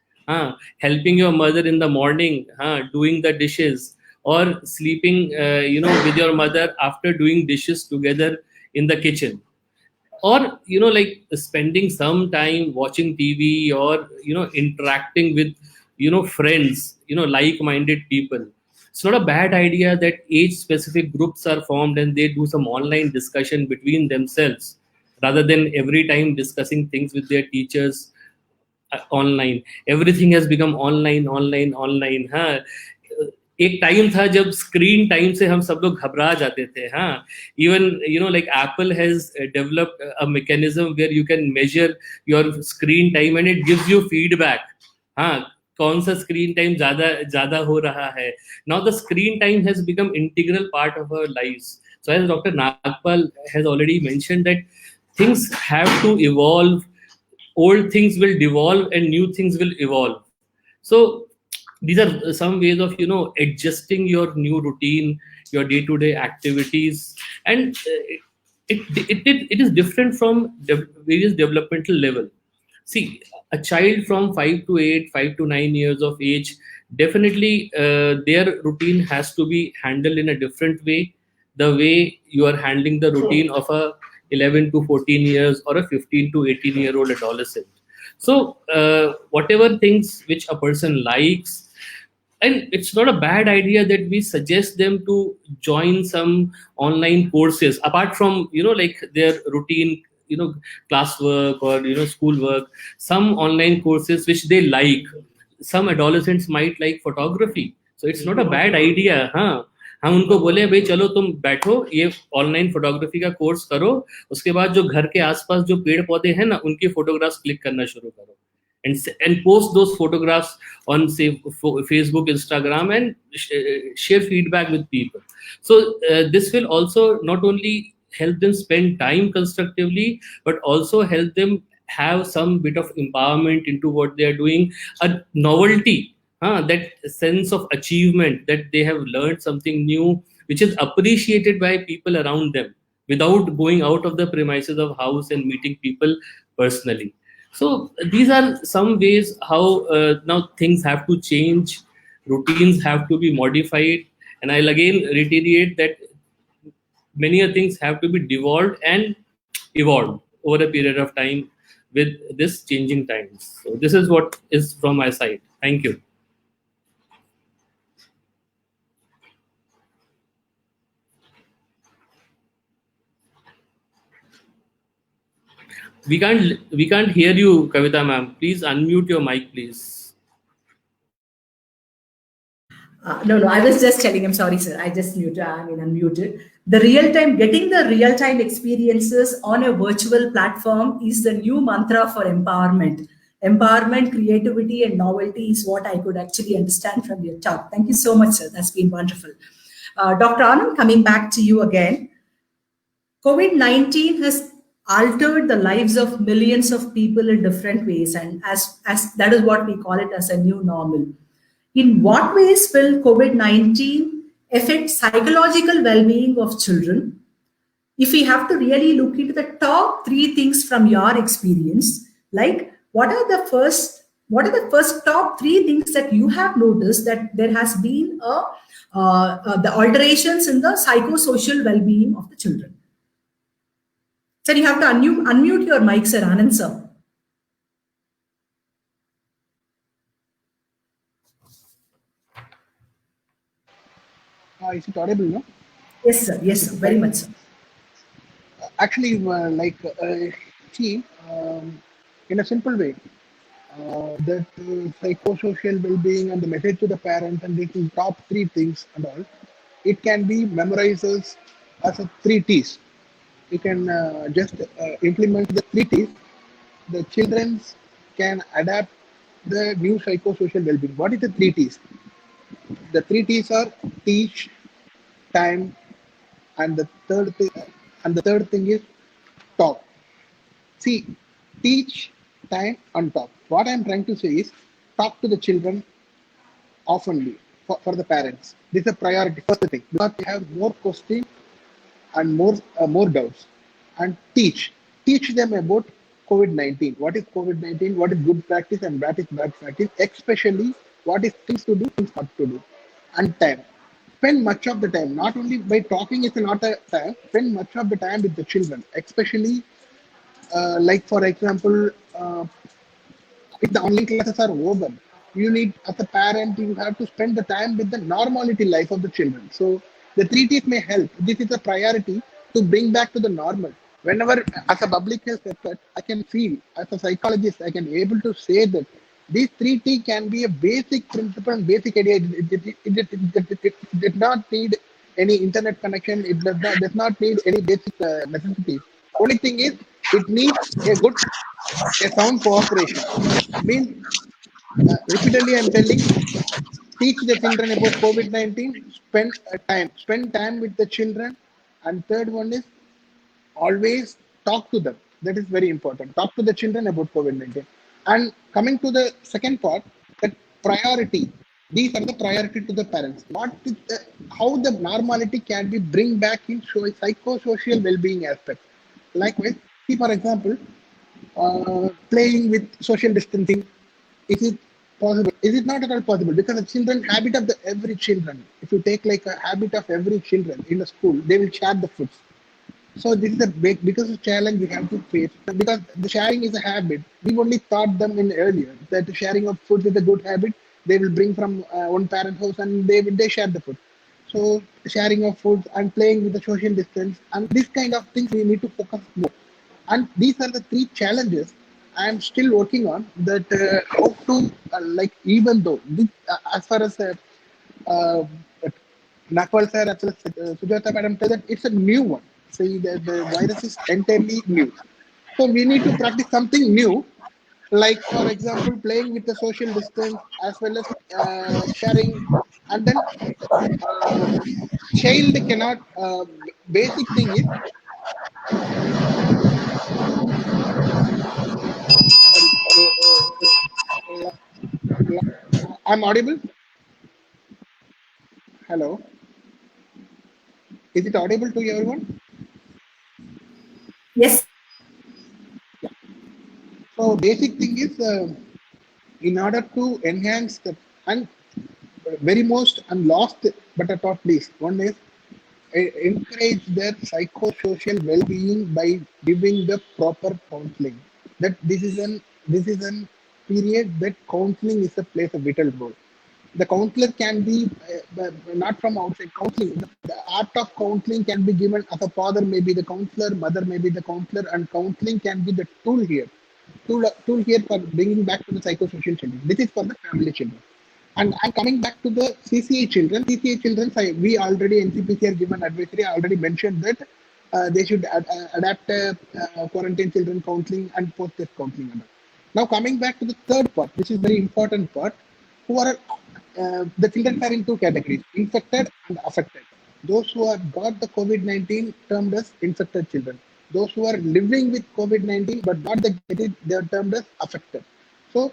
helping your mother in the morning, doing the dishes, or sleeping with your mother after doing dishes together in the kitchen, or like spending some time watching TV, or interacting with friends, like-minded people. It's not a bad idea that age specific groups are formed and they do some online discussion between themselves, rather than every time discussing things with their teachers online. Everything has become online. हाँ, एक time था जब screen time से हम सब लोग घबरा जाते थे. हाँ, even like Apple has developed a mechanism where you can measure your screen time and it gives you feedback. हाँ, कौन सा स्क्रीन टाइम ज्यादा हो रहा है. Now the screen time has become integral part of our lives. So as Dr. Nagpal has already mentioned that things have to evolve. Old things will devolve and new things will evolve. So these are some ways of adjusting your new routine, your day-to-day activities, and it is different from various developmental level. See, a child from 5 to 8, 5 to 9 years of age, definitely their routine has to be handled in a different way. The way you are handling the routine of a 11 to 14 years or a 15 to 18-year-old adolescent. So whatever things which a person likes, and it's not a bad idea that we suggest them to join some online courses apart from like their routine classwork or schoolwork. Some online courses which they like. Some adolescents might like photography, so it's not a bad idea. हम उनको बोले भाई चलो तुम बैठो ये online photography का course करो, उसके बाद जो घर के आसपास जो पेड़ पौधे हैं ना उनकी फोटोग्राफ्स क्लिक करना शुरू करो and post those photographs on say Facebook, Instagram, and share feedback with people. So this will also not only help them spend time constructively, but also help them have some bit of empowerment into what they are doing, a novelty, that sense of achievement that they have learned something new, which is appreciated by people around them without going out of the premises of house and meeting people personally. So these are some ways how now things have to change, routines have to be modified, and I'll again reiterate that many things have to be devolved and evolved over a period of time with this changing times. So this is what is from my side. Thank you. We can't hear you, Kavita ma'am. Please unmute your mic, please. No, I was just telling him, sorry, sir. I just unmuted. Getting the real-time experiences on a virtual platform is the new mantra for empowerment. Empowerment, creativity, and novelty is what I could actually understand from your talk. Thank you so much, sir. That's been wonderful. Dr. Anand, coming back to you again. COVID-19 has altered the lives of millions of people in different ways, and as that is what we call it as a new normal. In what ways will COVID-19 affect psychological well-being of children? If we have to really look into the top 3 things from your experience, like what are the first top 3 things that you have noticed that there has been the alterations in the psychosocial well-being of the children? Sir, you have to unmute your mic, sir. Anand, sir. Is it audible, no? Yes, sir. Yes, sir. Very much, sir. Actually, see, in a simple way, that psychosocial well-being and the message to the parents and the top 3 things and all, it can be memorized as a 3 T's. You can just implement the 3 T's. The children can adapt the new psychosocial well-being. What is the 3 T's? The 3 T's are teach, time, and the third thing is talk. See, teach, time, and talk. What I'm trying to say is talk to the children oftenly for the parents. This is a priority, first thing, because they have more questions and more doubts. And teach them about COVID-19. What is COVID-19? What is good practice and what is bad practice? Especially what is things to do, things not to do. And time. Spend much of the time, not only by talking is not a time, spend much of the time with the children, especially like for example, if the online classes are over, you need, as a parent, you have to spend the time with the normality life of the children. So the 3 T's may help. This is a priority to bring back to the normal. Whenever, as a public health expert, I can feel, as a psychologist, I can able to say that these 3 T's can be a basic principle and basic idea. It did not need any internet connection. It does not need any basic necessities. Only thing is, it needs a sound cooperation. Means, repeatedly I'm telling, teach the children about COVID-19, spend time with the children. And third one is always talk to them. That is very important. Talk to the children about COVID-19. And coming to the second part, that priority. These are the priority to the parents. How the normality can be bring back in psychosocial well-being aspect. Likewise, see for example, playing with social distancing. Is it possible? Is it not at all possible? Because the children, habit of every children. If you take like a habit of every children in a school, they will share the foods. So this is a big because of challenge we have to face, because the sharing is a habit. We only taught them in earlier that the sharing of food is a good habit. They will bring from one parent house and they share the food. So sharing of food and playing with the social distance and this kind of things we need to focus more. And these are the three challenges I am still working on. That how to like even though this, as far as uh, Nakwal sir as well as Sujata madam tell that it's a new one. See, the virus is entirely new. So we need to practice something new, like for example, playing with the social distance as well as sharing. And then uh, child cannot. Basic thing is, I'm audible. Hello, is it audible to everyone? Yes. So basic thing is, in order to enhance the and very most and last but at not least, one is encourage their psychosocial well-being by giving the proper counseling. That this is an period that counseling is a plays a vital role. The counselor can be not from outside counseling. The art of counseling can be given as a father may be the counselor, mother may be the counselor, and counseling can be the tool here. Tool here for bringing back to the psychosocial children. This is for the family children. And I'm coming back to the CCA children. CCA children, we already NCPC have given advisory. I already mentioned that they should adapt quarantine children counseling and post-test counseling. Now coming back to the third part, which is very important part, who are the children are in two categories: infected and affected. Those who have got the COVID-19 termed as infected children. Those who are living with COVID-19 but not the get it, they are termed as affected. So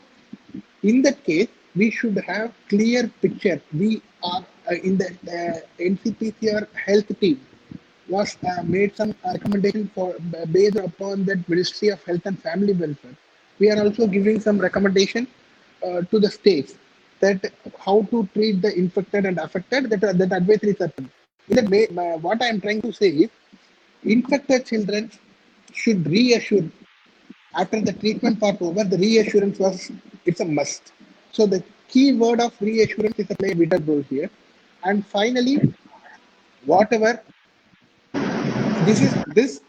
in that case, we should have clear picture. We are in the NCPCR health team was made some recommendation for based upon that Ministry of Health and Family Welfare. We are also giving some recommendation to the states that how to treat the infected and affected. That advisory is certain. In that way, what I am trying to say is, infected children should reassure after the treatment part over, the reassurance was it's a must. So the key word of reassurance is a play vital role here. And finally, whatever this is this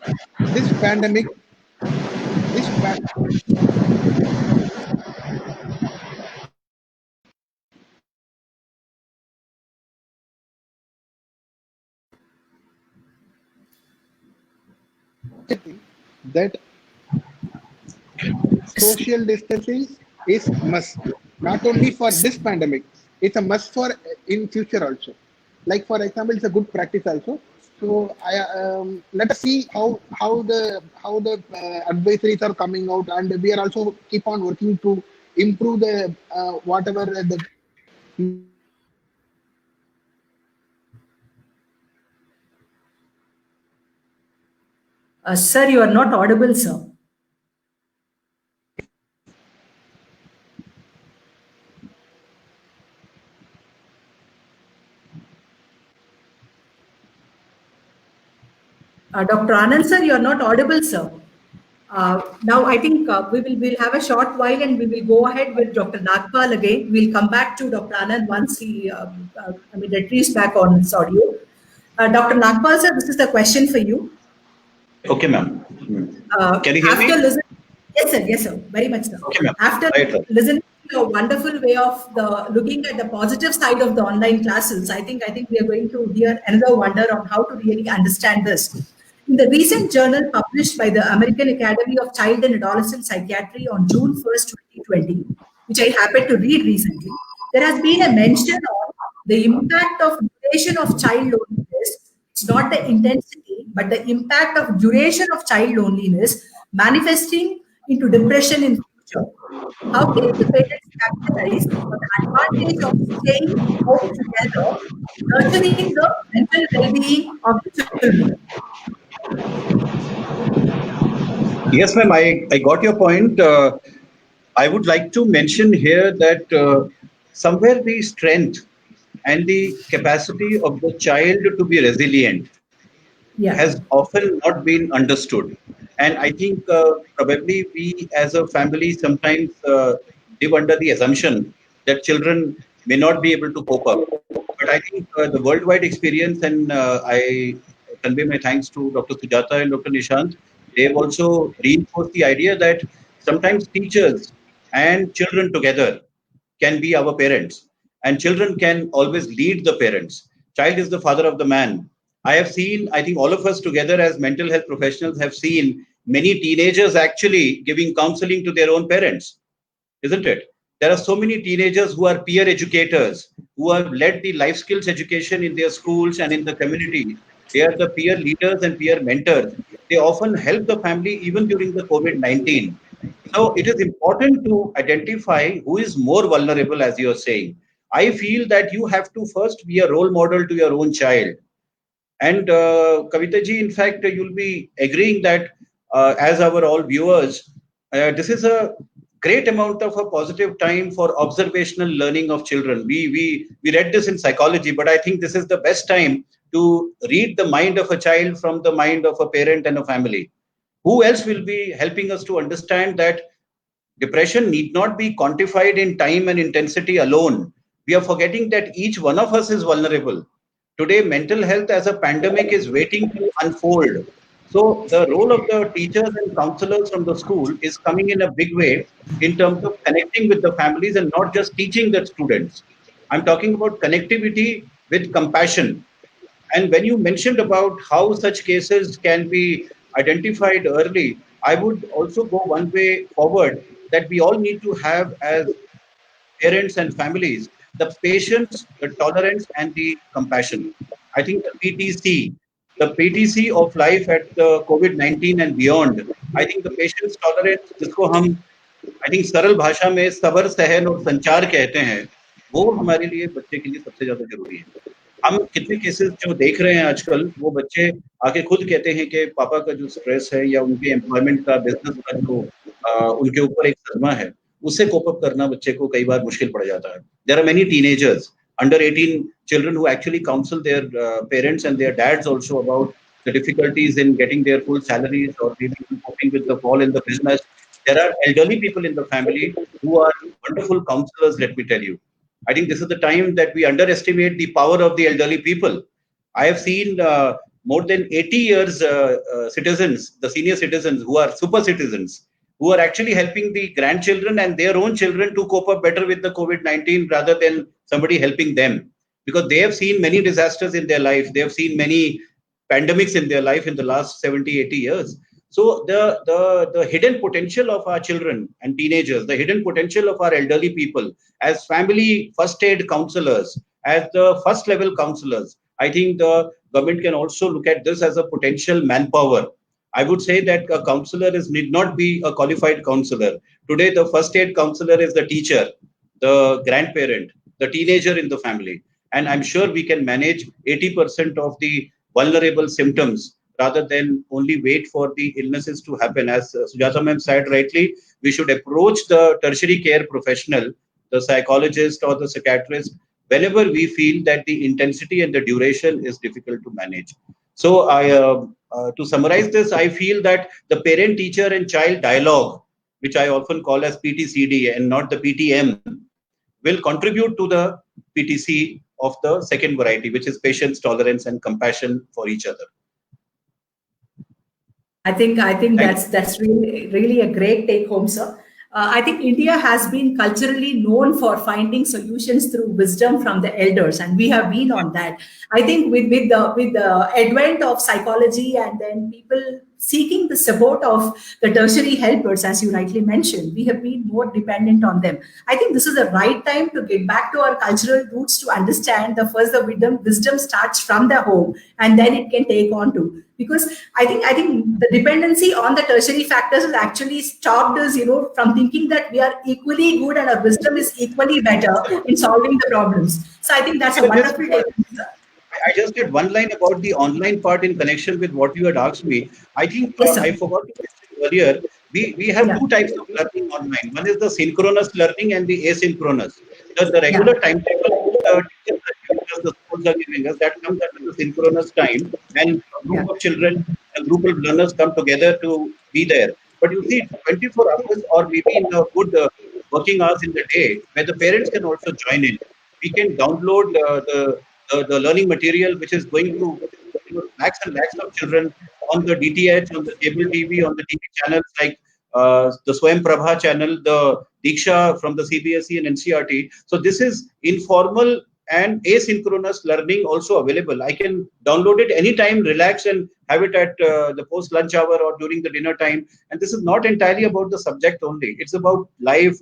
pandemic, this pa- that social distancing is must not only for this pandemic, it's a must for in future also. Like for example, it's a good practice also. So I let us see how the advisories are coming out, and we are also keep on working to improve the whatever the Sir, you are not audible, sir. Dr. Anand, sir, you are not audible, sir. Now, I think we'll have a short while and we will go ahead with Dr. Nagpal again. We'll come back to Dr. Anand once he retrieves back on his audio. Dr. Nagpal, sir, this is the question for you. Okay, ma'am. Can you hear me? Yes, sir, very much, sir. Okay, ma'am. After Right. listening to your wonderful way of looking at the positive side of the online classes, I think we are going to hear another wonder on how to really understand this. In the recent journal published by the American Academy of Child and Adolescent Psychiatry on June 1st, 2020, which I happened to read recently, there has been a mention on the impact of duration of child loneliness. It's not the intensity, but the impact of duration of child loneliness manifesting into depression in future. How can the parents capitalize on the advantage of staying home together, nurturing the mental well-being of the children? Yes, ma'am. I got your point. I would like to mention here that somewhere the strength and the capacity of the child to be resilient has often not been understood. And I think probably we as a family sometimes live under the assumption that children may not be able to cope up. But I think the worldwide experience, and I convey my thanks to Dr. Sujata and Dr. Nishant, they've also reinforced the idea that sometimes teachers and children together can be our parents, and children can always lead the parents. Child is the father of the man. I have seen, I think all of us together as mental health professionals have seen many teenagers actually giving counseling to their own parents, isn't it? There are so many teenagers who are peer educators, who have led the life skills education in their schools and in the community. They are the peer leaders and peer mentors. They often help the family even during the COVID-19. So it is important to identify who is more vulnerable, as you are saying. I feel that you have to first be a role model to your own child. And Kavita ji, in fact, you'll be agreeing that as our all viewers, this is a great amount of a positive time for observational learning of children. We read this in psychology, but I think this is the best time to read the mind of a child from the mind of a parent and a family. Who else will be helping us to understand that depression need not be quantified in time and intensity alone? We are forgetting that each one of us is vulnerable. Today, mental health as a pandemic is waiting to unfold. So the role of the teachers and counselors from the school is coming in a big way in terms of connecting with the families and not just teaching the students. I'm talking about connectivity with compassion. And when you mentioned about how such cases can be identified early, I would also go one way forward, that we all need to have as parents and families the patience, the tolerance, and the compassion. I think the PTC of life at the COVID-19 and beyond, I think the patience, tolerance, जिसको हम I think सरल भाषा में सबर सहन और संचार कहते हैं, वो हमारे लिए बच्चे के लिए सबसे ज्यादा जरूरी है. हम कितने केसेस जो देख रहे हैं आजकल, वो बच्चे आके खुद कहते हैं कि पापा का जो स्ट्रेस है या उनके एम्प्लॉयमेंट का, बिजनेस का जो उनके ऊपर एक सदमा है, उससे कोप अप करना बच्चे को कई बार मुश्किल पड़ जाता है. There are many teenagers under 18 children who actually counsel their parents and their dads also about the difficulties in getting their full salaries or maybe coping with the fall in the business. There are elderly people in the family who are wonderful counselors, let me tell you. I think this is the time that we underestimate the power of the elderly people. I have seen more than 80 years citizens, the senior citizens who are super citizens, who are actually helping the grandchildren and their own children to cope up better with the COVID-19 rather than somebody helping them. Because they have seen many disasters in their life. They have seen many pandemics in their life in the last 70, 80 years. So the hidden potential of our children and teenagers, the hidden potential of our elderly people as family first aid counselors, as the first level counselors, I think the government can also look at this as a potential manpower. I would say that a counselor need not be a qualified counselor. Today, the first aid counselor is the teacher, the grandparent, the teenager in the family. And I'm sure we can manage 80% of the vulnerable symptoms rather than only wait for the illnesses to happen. As Sujata ma'am said rightly, we should approach the tertiary care professional, the psychologist or the psychiatrist, whenever we feel that the intensity and the duration is difficult to manage. So to summarize this, I feel that the parent, teacher and child dialogue, which I often call as PTCD and not the PTM, will contribute to the PTC of the second variety, which is patience, tolerance and compassion for each other. I think that's really a great take home, sir. I think India has been culturally known for finding solutions through wisdom from the elders, and we have been on that. I think with the advent of psychology and then people seeking the support of the tertiary helpers, as you rightly mentioned, we have been more dependent on them. I think this is the right time to get back to our cultural roots to understand the wisdom starts from the home, and then it can take on to. Because I think the dependency on the tertiary factors has actually stopped us, from thinking that we are equally good and our wisdom is equally better in solving the problems. So I think that's a wonderful take. I just did one line about the online part in connection with what you had asked me. I think Yes, I forgot to mention earlier, we have two types of learning online. One is the synchronous learning and the asynchronous. The regular timetable hours the schools are giving us, that comes at the synchronous time when a group of children, a group of learners come together to be there. But you see, 24 hours or maybe in a good working hours in the day, where the parents can also join in. We can download the learning material which is going to lakhs and lakhs of children on the DTH, on the cable TV, on the TV channels like the Swayam Prabha channel, the Diksha from the CBSE and NCRT. So this is informal and asynchronous learning also available. I can download it anytime, relax and have it at the post lunch hour or during the dinner time. And this is not entirely about the subject only. It's about life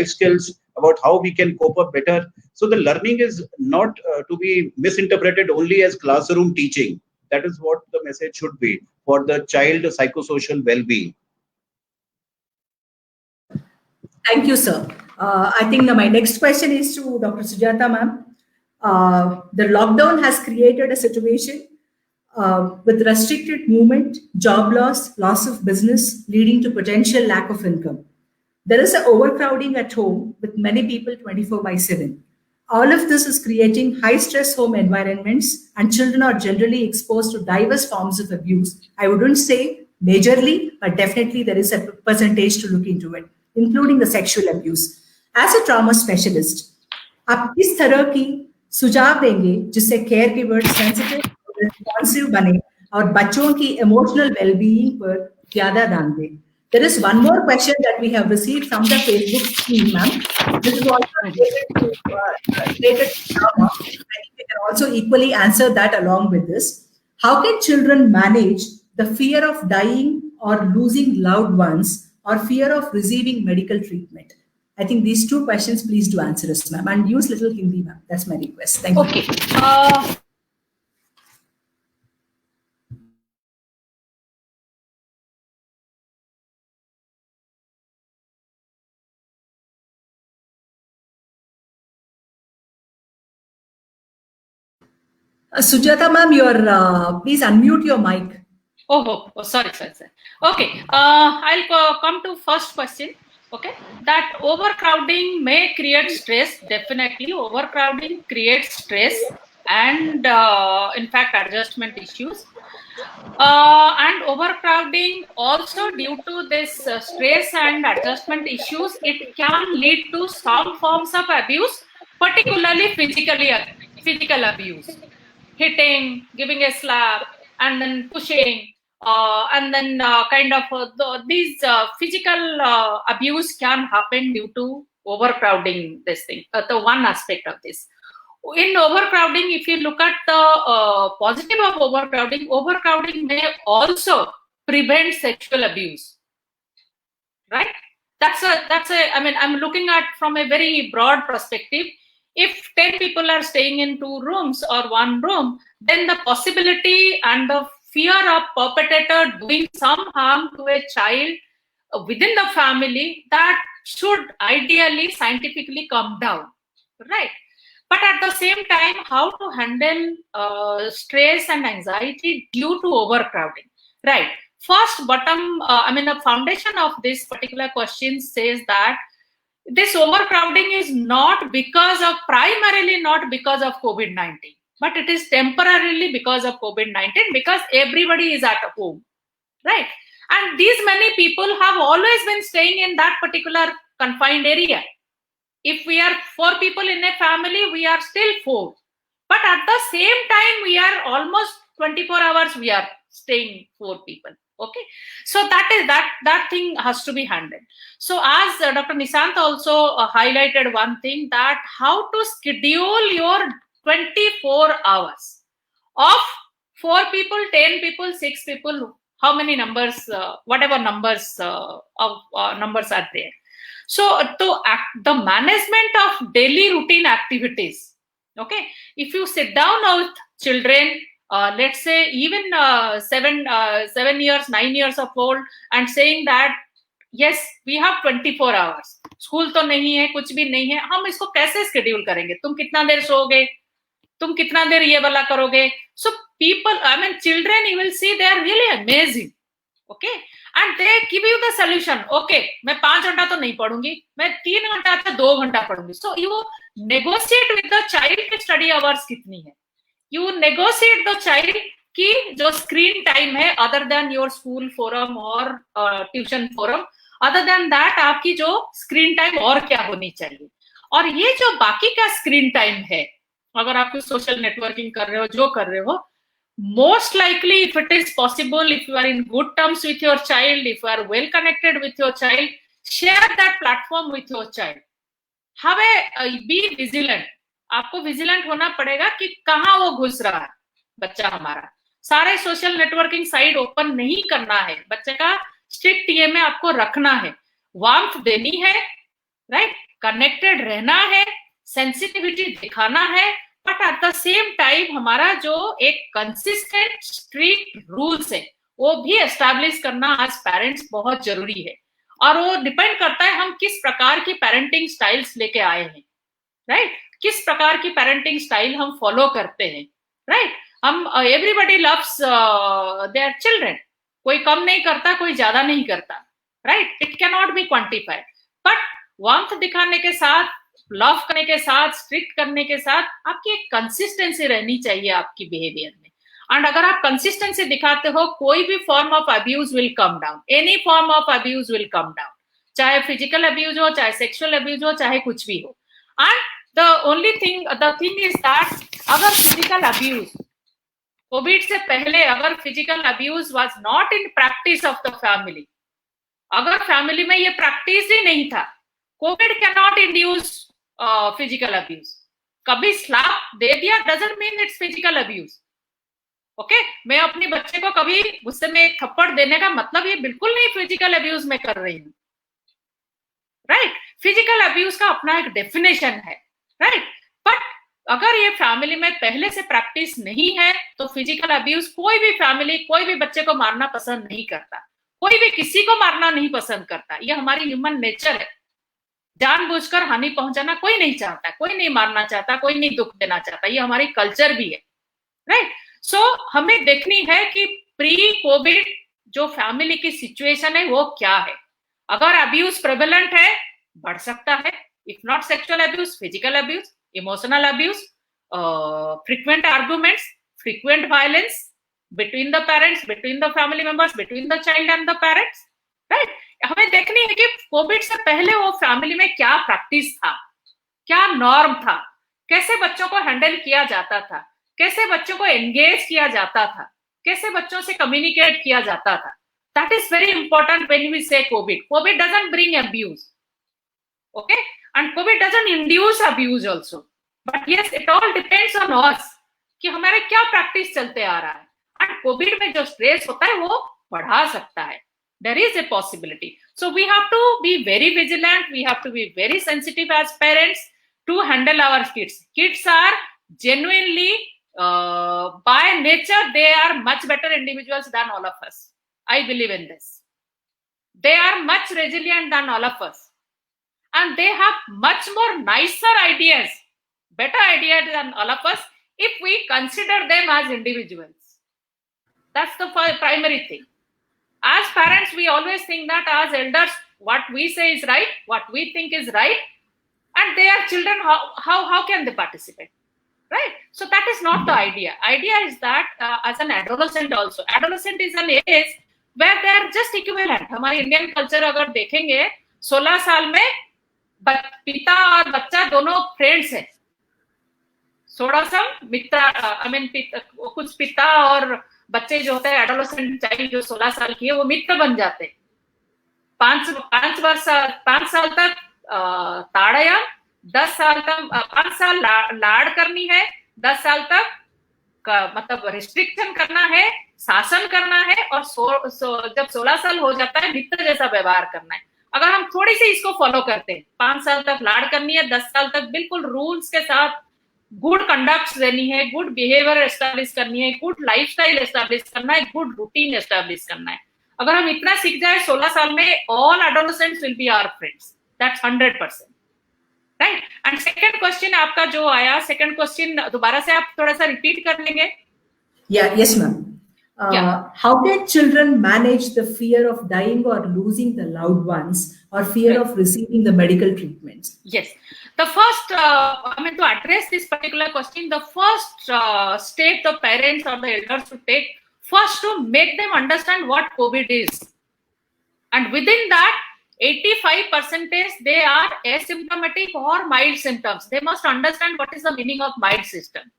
skills, about how we can cope up better. So the learning is not to be misinterpreted only as classroom teaching. That is what the message should be for the child psychosocial well-being. Thank you, sir. I think my next question is to Dr. Sujata, ma'am. The lockdown has created a situation with restricted movement, job loss of business, leading to potential lack of income. There is an overcrowding at home with many people 24/7. All of this is creating high stress home environments, and children are generally exposed to diverse forms of abuse. I wouldn't say majorly, but definitely there is a percentage to look into it, including the sexual abuse. As a trauma specialist, आप किस तरह की सुझाव देंगे जिससे care givers sensitive और responsive बने और बच्चों की इमोशनल वेलबीइंग पर ज्यादा ध्यान दें? There is one more question that we have received from the Facebook team, ma'am. This is also related to trauma. I think we can also equally answer that along with this. How can children manage the fear of dying or losing loved ones or fear of receiving medical treatment? I think these two questions, please do answer us, ma'am, and use little Hindi, ma'am. That's my request. Thank you. Okay. Sujata, ma'am, please unmute your mic. Oh, sorry. Okay, I'll come to first question. Okay, that overcrowding may create stress. Definitely, overcrowding creates stress and, in fact, adjustment issues. And overcrowding also, due to this stress and adjustment issues, it can lead to some forms of abuse, particularly physical abuse, hitting, giving a slap, and then pushing. And then these physical abuse can happen due to overcrowding. This thing, the one aspect of this. In overcrowding, if you look at the positive of overcrowding may also prevent sexual abuse. Right? That's a. I mean, I'm looking at from a very broad perspective. If 10 people are staying in 2 rooms or 1 room, then the possibility and the fear of perpetrator doing some harm to a child within the family, that should ideally scientifically come down, right? But at the same time, how to handle stress and anxiety due to overcrowding, right? First, the foundation of this particular question says that this overcrowding is primarily not because of COVID-19. But it is temporarily because of COVID-19, because everybody is at home, right? And these many people have always been staying in that particular confined area. If we are 4 people in a family, we are still 4. But at the same time, we are almost 24 hours, we are staying 4 people. Okay, so that thing has to be handled. So as Dr. Nishant also highlighted one thing, that how to schedule your 24 hours of 4 people, 10 people, 6 people, how many numbers, whatever numbers numbers are there. So the management of daily routine activities. Okay, if you sit down with children, let's say even 7 years, 9 years of old, and saying that yes, we have 24 hours. School तो नहीं है, कुछ भी नहीं है, हम इसको कैसे schedule करेंगे? तुम कितना देर सोओगे? तुम कितना देर ये वाला करोगे? So children, you will see, they are really amazing. Okay, and they give you the solution. Okay, मैं 5 घंटा तो नहीं पढ़ूंगी, मैं 3 घंटा अच्छा 2 घंटा पढ़ूंगी. So you negotiate with the child की स्टडी आवर्स कितनी है. यू नेगोशिएट द चाइल्ड की जो स्क्रीन टाइम है other than your school forum और tuition forum, other than that आपकी जो स्क्रीन टाइम और क्या होनी चाहिए. और ये जो बाकी का स्क्रीन टाइम है, अगर आप सोशल नेटवर्किंग कर रहे हो, जो कर रहे हो, most likely if it is possible, if you are in good terms with your child, if you are well connected with your child, share that platform with your child. have a be vigilant. आपको vigilant होना पड़ेगा कि कहाँ वो घुस रहा है बच्चा हमारा. सारे सोशल नेटवर्किंग साइट ओपन नहीं करना है, बच्चे का स्ट्रिक्ट ये में आपको रखना है, वार्मथ देनी है, राइट, कनेक्टेड रहना है, सेंसिटिविटी दिखाना है, but at the same time हमारा जो एक कंसिस्टेंट स्ट्रिक्ट रूल्स है वो भी एस्टैब्लिश करना आज पेरेंट्स बहुत जरूरी है. और वो डिपेंड करता है हम किस प्रकार की पेरेंटिंग स्टाइल्स लेके आए हैं, राइट, किस प्रकार की पेरेंटिंग स्टाइल हम फॉलो करते हैं, राइट. हम एवरीबडी लव्स देयर चिल्ड्रन, कोई कम नहीं करता, कोई ज्यादा नहीं करता, right. It can not be quantified, but warmth दिखाने के साथ, लव करने के साथ, स्ट्रिक्ट करने के साथ आपकी एक कंसिस्टेंसी रहनी चाहिए आपकी बिहेवियर में. एंड अगर आप कंसिस्टेंसी दिखाते हो, कोई भी form of abuse will come down, any form of abuse will come down, चाहे फिजिकल अब्यूज हो, चाहे सेक्सुअल अब्यूज हो, चाहे कुछ भी हो. And the thing is that अगर फिजिकल अब्यूज, कोविड से पहले अगर physical abuse was not in practice of the family, अगर फैमिली में ये प्रैक्टिस ही नहीं था, Covid can not induce physical abuse. कभी स्लैप दे दिया doesn't mean it's physical abuse. Okay, मैं अपने बच्चे को कभी गुस्से में एक थप्पड़ देने का मतलब ये बिल्कुल नहीं फिजिकल अब्यूज में कर रही हूँ, राइट. फिजिकल अब्यूज का अपना एक डेफिनेशन है, राइट. बट अगर ये फैमिली में पहले से प्रैक्टिस नहीं है तो फिजिकल अब्यूज, कोई भी फैमिली कोई भी बच्चे को मारना पसंद नहीं करता, कोई भी किसी को मारना नहीं पसंद करता. ये हमारी ह्यूमन नेचर है. जानबूझकर हानि पहुंचाना कोई नहीं चाहता, कोई नहीं मारना चाहता, कोई नहीं दुख देना चाहता. ये हमारी कल्चर भी है, राइट. सो हमें देखनी है कि प्री कोविड जो फैमिली की सिचुएशन है वो क्या है. अगर अब्यूज प्रेवलेंट है, बढ़ सकता है. If not sexual abuse, physical abuse, emotional abuse, frequent arguments, frequent violence between the parents, between the family members, between the child and the parents, right. हमें देखनी है कि कोविड से पहले वो फैमिली में क्या प्रैक्टिस था, क्या नॉर्म था, कैसे बच्चों को हैंडल किया जाता था, कैसे बच्चों को एंगेज किया जाता था, कैसे बच्चों से कम्युनिकेट किया जाता था. That is very important when we say COVID. COVID doesn't bring abuse, okay, and COVID doesn't induce abuse also, but yes, it all depends on us कि हमारे क्या प्रैक्टिस चलते आ रहा है. एंड कोविड में जो स्ट्रेस होता है वो बढ़ा सकता है. There is a possibility. So we have to be very vigilant. We have to be very sensitive as parents to handle our kids. Kids are genuinely, by nature, they are much better individuals than all of us. I believe in this. They are much resilient than all of us. And they have much more nicer ideas, better ideas than all of us if we consider them as individuals. That's the primary thing. As parents, we always think that as elders, what we say is right, what we think is right, and they are children, how can they participate, right? So that is not the idea. Idea is that as an adolescent also, adolescent is an age where they are just equivalent. हमारे Indian culture अगर देखेंगे, 16 साल में पिता और बच्चा दोनों friends हैं. 16 साल मित्र, कुछ पिता और बच्चे जो होते हैं, एडोलेसेंट चाइल्ड जो 16 साल की है, वो मित्र बन जाते हैं. 5 साल तक ताड़या, 10 साल तक 5 साल लाड़ करनी है, 10 साल तक मतलब रिस्ट्रिक्शन करना है, शासन करना है, और जब 16 साल हो जाता है मित्र जैसा व्यवहार करना है. अगर हम थोड़ी सी इसको फॉलो करते हैं, 5 साल तक लाड़ करनी है, 10 साल तक बिल्कुल रूल्स के साथ गुड कंडक्ट देनी है, गुड बिहेवियर एस्टैब्लिश करनी है, गुड लाइफस्टाइल एस्टैब्लिश करना है, गुड रूटीन एस्टैब्लिश करना है. अगर हम इतना सीख जाए 16 साल में, all adolescents will be our friends. That's 100%, right. And second question आपका जो आया, सेकंड क्वेश्चन दोबारा से आप थोड़ा सा रिपीट कर लेंगे? Yes ma'am. How can children manage the fear of dying or losing the loved ones or fear of receiving the medical treatments? Yes. The first, to address this particular question, the first step the parents or the elders should take, first to make them understand what COVID is. And within that, 85% they are asymptomatic or mild symptoms. They must understand what is the meaning of mild symptom.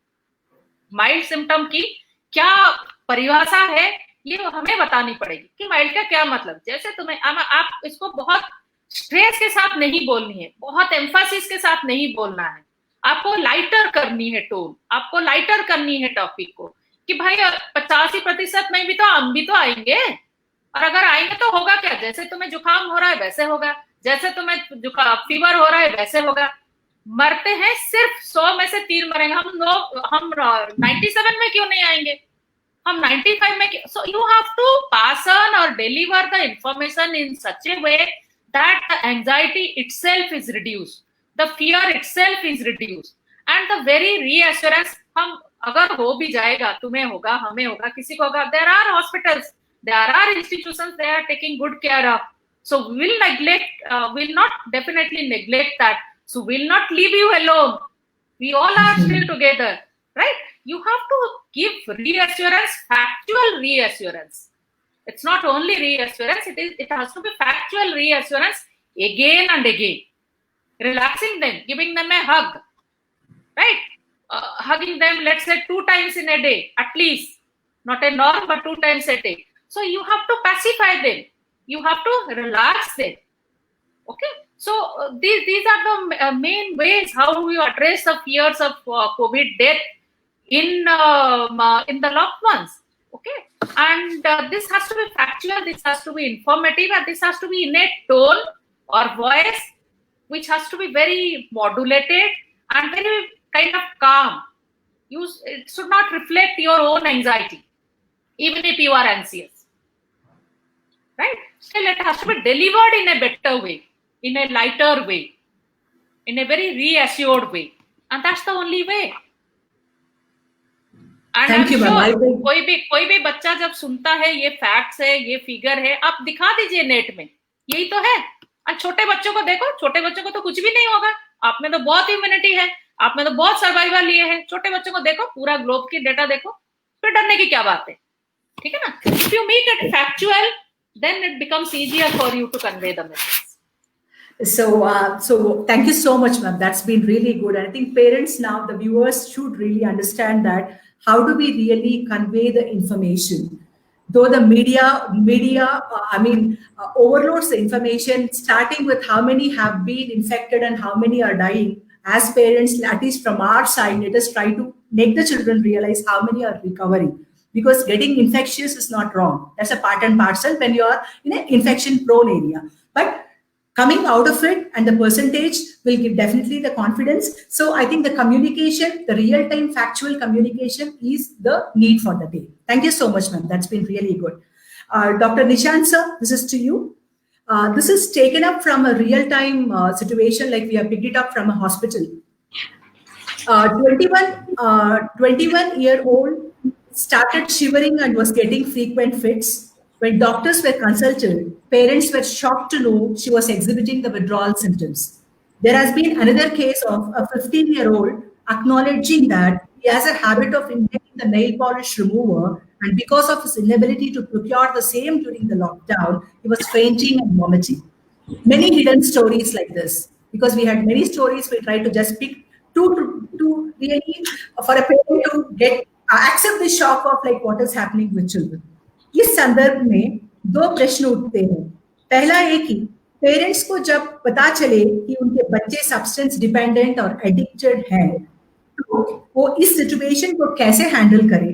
Mild symptom की क्या परिभाषा है ये हमें बतानी पड़ेगी कि mild का क्या मतलब। जैसे तुम्हें आप इसको बहुत स्ट्रेस के साथ नहीं बोलनी है, बहुत एम्फासिस के साथ नहीं बोलना है, आपको लाइटर करनी है टोन, आपको लाइटर करनी है टॉपिक को कि भाई 85% में भी तो हम भी तो आएंगे, और अगर आएंगे तो होगा क्या, जैसे तुम्हें जुकाम हो रहा है वैसे होगा, जैसे तुम्हें फीवर हो रहा है वैसे होगा। मरते हैं सिर्फ 100 में से 3 मरेंगे, हम 97 में क्यों नहीं आएंगे, हम 95 में। So you have to pass on और deliver the information in such a way that the anxiety itself is reduced, the fear itself is reduced, and the very reassurance. हम अगर हो भी जाएगा, तुम्हें होगा, हमें होगा, किसी को होगा, there are hospitals, there are institutions they are taking good care of, so will not definitely neglect that, so will not leave you alone, we all are still together, right? You have to give reassurance, factual reassurance. It's not only reassurance, it has to be factual reassurance again and again, relaxing them, giving them a hug, right? Hugging them, let's say 2 times in a day at least, not a norm but 2 times a day. So you have to pacify them, you have to relax them. Okay, so these are the main ways how we address the fears of COVID death in the loved ones. Okay, and this has to be factual, this has to be informative, and this has to be in a tone or voice which has to be very modulated and very kind of calm. It should not reflect your own anxiety, even if you are anxious. Right? Still, it has to be delivered in a better way, in a lighter way, in a very reassured way, and that's the only way. And Thank you, sure, कोई भी बच्चा जब सुनता है ये facts है, ये figure है, आप दिखा दीजिए नेट में, यही तो है। और छोटे बच्चों को देखो, छोटे बच्चों को तो कुछ भी नहीं होगा, आप में तो बहुत इम्यूनिटी है, आप में तो बहुत सर्वाइवल लिए है। छोटे बच्चों को देखो, पूरा ग्लोब की डेटा देखो, फिर डरने की क्या बात है, ठीक है ना? If you make it factual, then it becomes easier for you to convey the message. So thank you so much, ma'am. That's been really good. And I think parents now, the viewers should really understand that how do we really convey the information? Though the media overloads the information, starting with how many have been infected and how many are dying. As parents, at least from our side, let us try to make the children realize how many are recovering. Because getting infectious is not wrong. That's a part and parcel when you are in an infection-prone area. But coming out of it and the percentage will give definitely the confidence. So I think the communication, the real-time factual communication is the need for the day. Thank you so much, ma'am. That's been really good. Dr. Nishant, sir, this is to you. This is taken up from a real-time situation, like we have picked it up from a hospital. 21-year-old started shivering and was getting frequent fits. When doctors were consulted, parents were shocked to know she was exhibiting the withdrawal symptoms. There has been another case of a 15-year-old acknowledging that he has a habit of inhaling the nail polish remover, and because of his inability to procure the same during the lockdown, he was fainting and vomiting. Many hidden stories like this. Because we had many stories, we tried to just pick two to really for a parent to get accept the shock of like what is happening with children. इस संदर्भ में 2 प्रश्न उठते हैं। पहला ये कि parents को जब पता चले कि उनके बच्चे सब्सटेंस डिपेंडेंट और एडिक्टेड हैं, तो वो इस सिचुएशन को कैसे हैंडल करें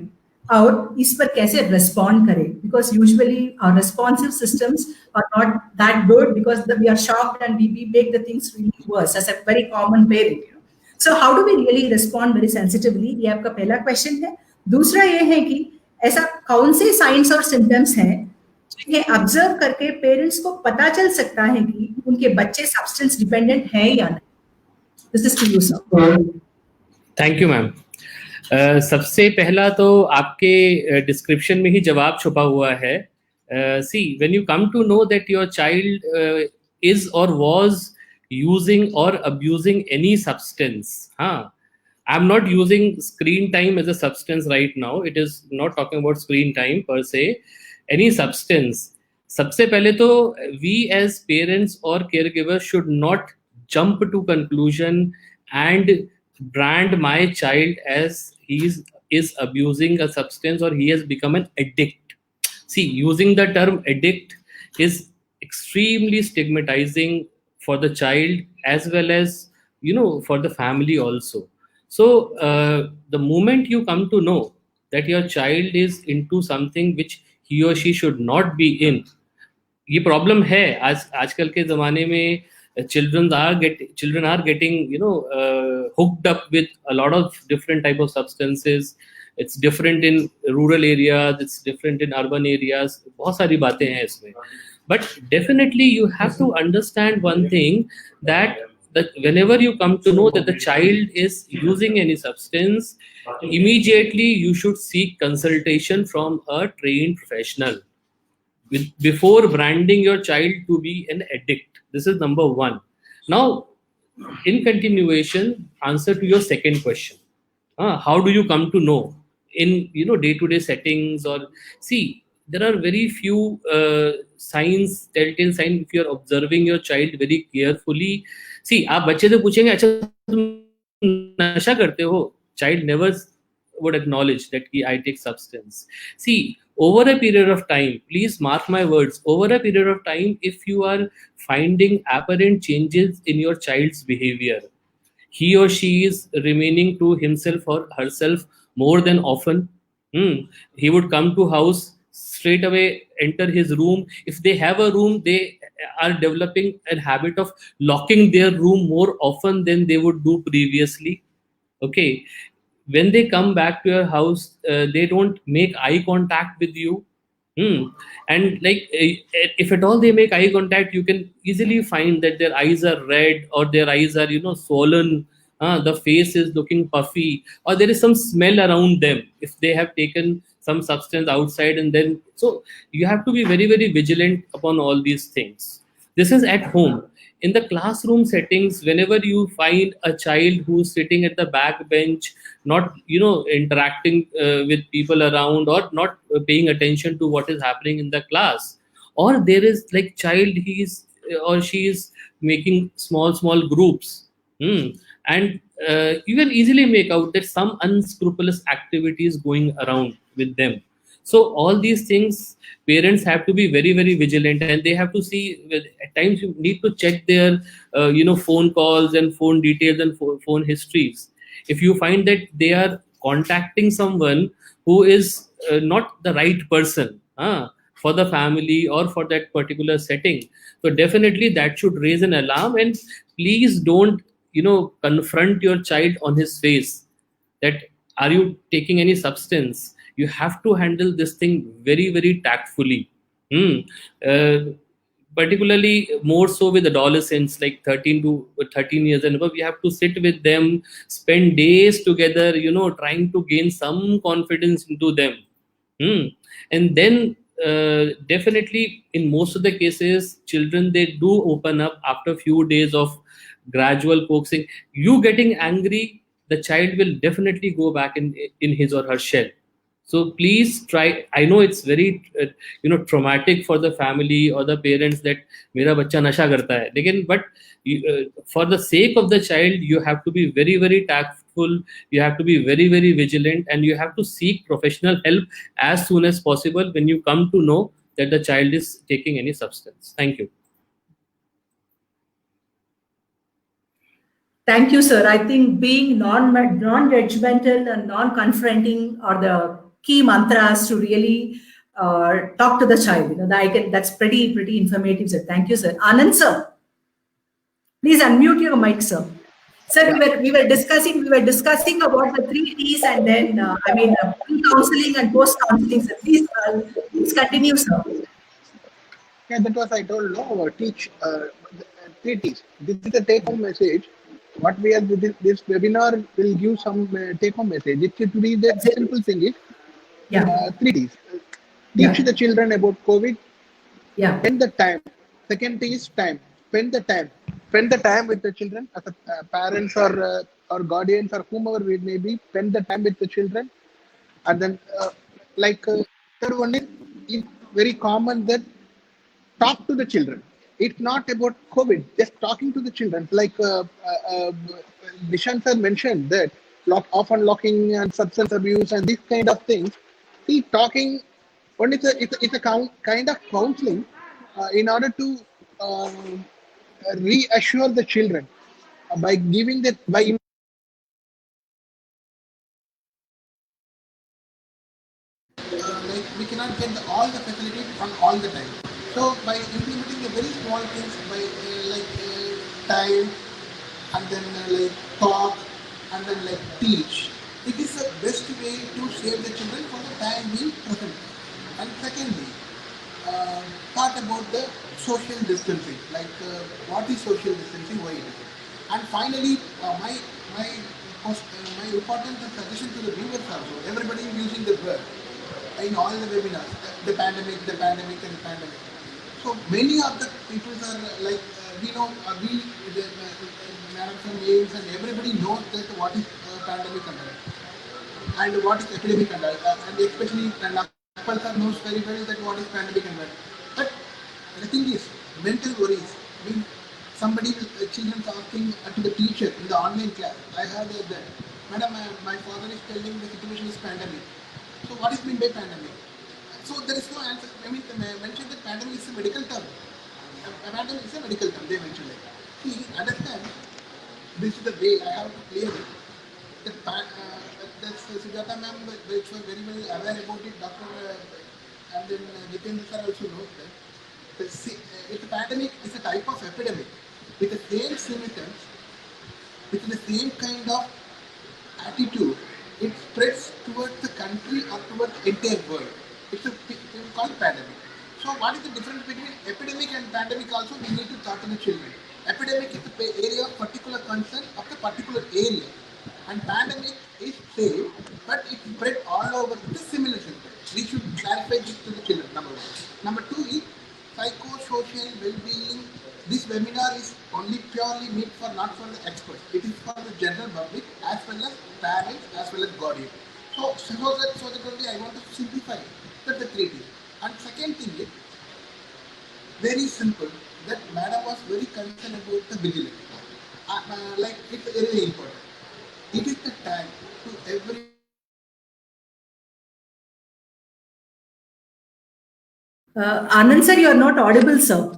और इस पर कैसे रिस्पॉन्ड करें, because usually our responsive systems are not that good because we are shocked and we make the things really worse as a very common parent. So how do we really respond very sensitively, ये आपका पहला question है। दूसरा ये है कि ऐसा कौन से साइंस और सिम्टम्स हैं जिन्हें ऑब्जर्व करके पेरेंट्स को पता चल सकता है कि उनके बच्चे सब्सटेंस डिपेंडेंट हैं या नहीं। This is to you sir. Thank you ma'am. सबसे पहला तो आपके डिस्क्रिप्शन में ही जवाब छुपा हुआ है. See, when you come to know that your child is or was using or abusing any substance, I'm not using screen time as a substance right now. It is not talking about screen time per se. Any substance. सबसे पहले तो we as parents or caregivers should not jump to conclusion and brand my child as he is abusing a substance or he has become an addict. See, using the term addict is extremely stigmatizing for the child as well as, for the family also. So the moment you come to know that your child is into something which he or she should not be in, ये problem है. आजकल के जमाने में children are getting hooked up with a lot of different type of substances. It's different in rural areas, it's different in urban areas. बहुत सारी बातें हैं इसमें. But definitely you have to understand one thing, that whenever you come to know that the child is using any substance, immediately you should seek consultation from a trained professional before branding your child to be an addict. This is number one. Now, in continuation, answer to your second question. How do you come to know in day-to-day settings? Or see, there are very few signs, telltale signs. If you are observing your child very carefully, see, आप बच्चे से पूछेंगे, अच्छा तुम नशा करते हो? Child never would acknowledge that I take substance. See, over a period of time, please mark my words, over a period of time, if you are finding apparent changes in your child's behavior, he or she is remaining to himself or herself more than often, he would come to house, straight away enter his room. If they have a room, they are developing a habit of locking their room more often than they would do previously. Okay. When they come back to your house, they don't make eye contact with you. And if at all they make eye contact, you can easily find that their eyes are red, or their eyes are swollen, the face is looking puffy, or there is some smell around them if they have taken some substance outside. And then, so you have to be very, very vigilant upon all these things. This is at home. In the classroom settings, whenever you find a child who's sitting at the back bench, not interacting with people around, or not paying attention to what is happening in the class, or there is child, he is or she is making small groups, and you can easily make out that some unscrupulous activity is going around with them. So all these things, parents have to be very, very vigilant, and they have to see, at times you need to check their phone calls and phone details and phone histories. If you find that they are contacting someone who is not the right person for the family or for that particular setting, so definitely that should raise an alarm. And please don't confront your child on his face that, are you taking any substance? You have to handle this thing very, very tactfully. Particularly more so with adolescents, 13 years and above. We have to sit with them, spend days together, trying to gain some confidence into them. And then definitely in most of the cases, children, they do open up after a few days of gradual coaxing. You getting angry, the child will definitely go back in his or her shell. So please try. I know it's very traumatic for the family or the parents that मेरा बच्चा नशा करता है, लेकिन but for the sake of the child, you have to be very, very tactful. You have to be very, very vigilant, and you have to seek professional help as soon as possible when you come to know that the child is taking any substance. Thank you. Thank you, sir. I think being non-judgmental and non-confronting are the key mantras to really talk to the child. That's pretty informative, sir. Thank you, sir. Anand, sir, please unmute your mic, sir. Sir, we were discussing about the 3 T's, and then pre-counseling and post-counseling. Sir, please continue, sir. Yeah, that was I told. No, teach 3 T's. This is the take-home message. what we are this webinar will give some take-home message. It should be the simple thing is Yeah. 3 Ds. Yeah. Teach the children about COVID. Yeah. Spend the time. Second thing is time. Spend the time. Spend the time with the children as a, parents or guardians or whomever it may be. Spend the time with the children, and then third one is it's very common that talk to the children. It's not about COVID, just talking to the children. Like Nishant sir mentioned that often locking and substance abuse and these kind of things. See, talking, one is kind of counseling in order to reassure the children by giving that by like we cannot get all the facilities on all the time. So by implementing the very small things by time and then talk and then teach, it is the best way to save the children for the time being present. And secondly, thought about the social distancing, what is social distancing, why it is. And finally, my important suggestion to the viewers also, everybody is using the word in all the webinars, the pandemic, and the pandemic. So many of the people are we know, the Madam names and everybody knows that what is pandemic and what is epidemic and especially Nakpal sir knows very well that what is pandemic and but the thing is, mental worries. I mean, children asking to the teacher in the online class. I heard that, Madam, my father is telling the situation is pandemic. So what is meant by pandemic? So there is no answer. I mean, they mentioned that pandemic is a medical term. A pandemic is a medical term. They mentioned it. See, understand. This is the way I have to clear it. That's Sujata ma'am, which was very well aware about it. Doctor and then Jitendra sir also knows that. If a pandemic is a type of epidemic with the same symptoms, with the same kind of attitude, it spreads towards the country or towards the entire world. It's called pandemic. So what is the difference between epidemic and pandemic also? We need to talk to the children. Epidemic is the area of particular concern of the particular area. And pandemic is safe, but it spread all over with similar symptoms. We should clarify this to the children, number one. Number two is psychosocial well-being. This webinar is only purely meant for not for the experts. It is for the general public as well as parents as well as guardians. So that only I want to simplify it. That's the 3 Ds. And second thing is very simple. That Madam was very concerned about the vigilance. It's very important. It is the time to every. Anand sir, you are not audible, sir.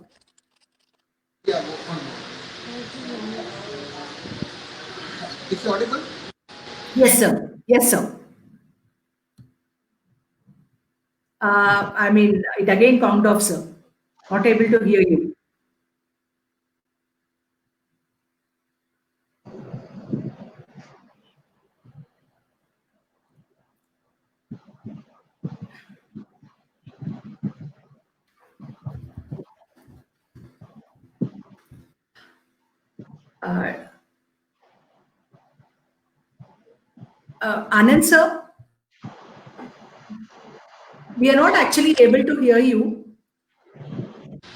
Yeah, one more. It's audible? Yes, sir. Yes, sir. I mean, it again counted off, sir. Not able to hear you. Anand sir, we are not actually able to hear you.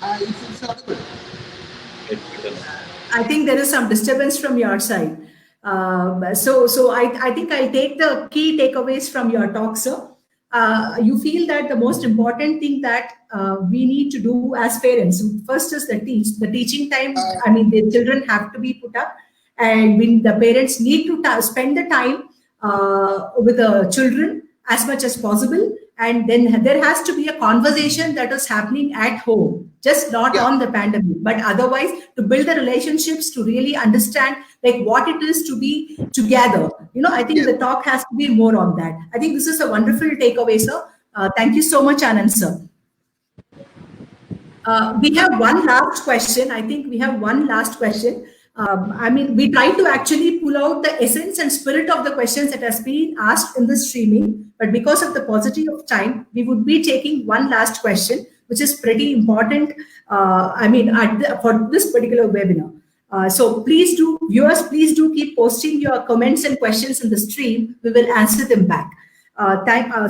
It's audible. I think there is some disturbance from your side. So I think I'll take the key takeaways from your talk, sir. You feel that the most important thing that we need to do as parents, first is the teaching time. I mean, the children have to be put up, and the parents need to spend the time with the children as much as possible. And then there has to be a conversation that is happening at home, just not on the pandemic, but otherwise to build the relationships, to really understand like what it is to be together. I think the talk has to be more on that. I think this is a wonderful takeaway, sir. Thank you so much, Anand, sir. We have one last question. I think we have one last question. I mean, we try to actually pull out the essence and spirit of the questions that has been asked in the streaming, but because of the paucity of time, we would be taking one last question, which is pretty important. I mean, for this particular webinar. So viewers, please do keep posting your comments and questions in the stream. We will answer them back.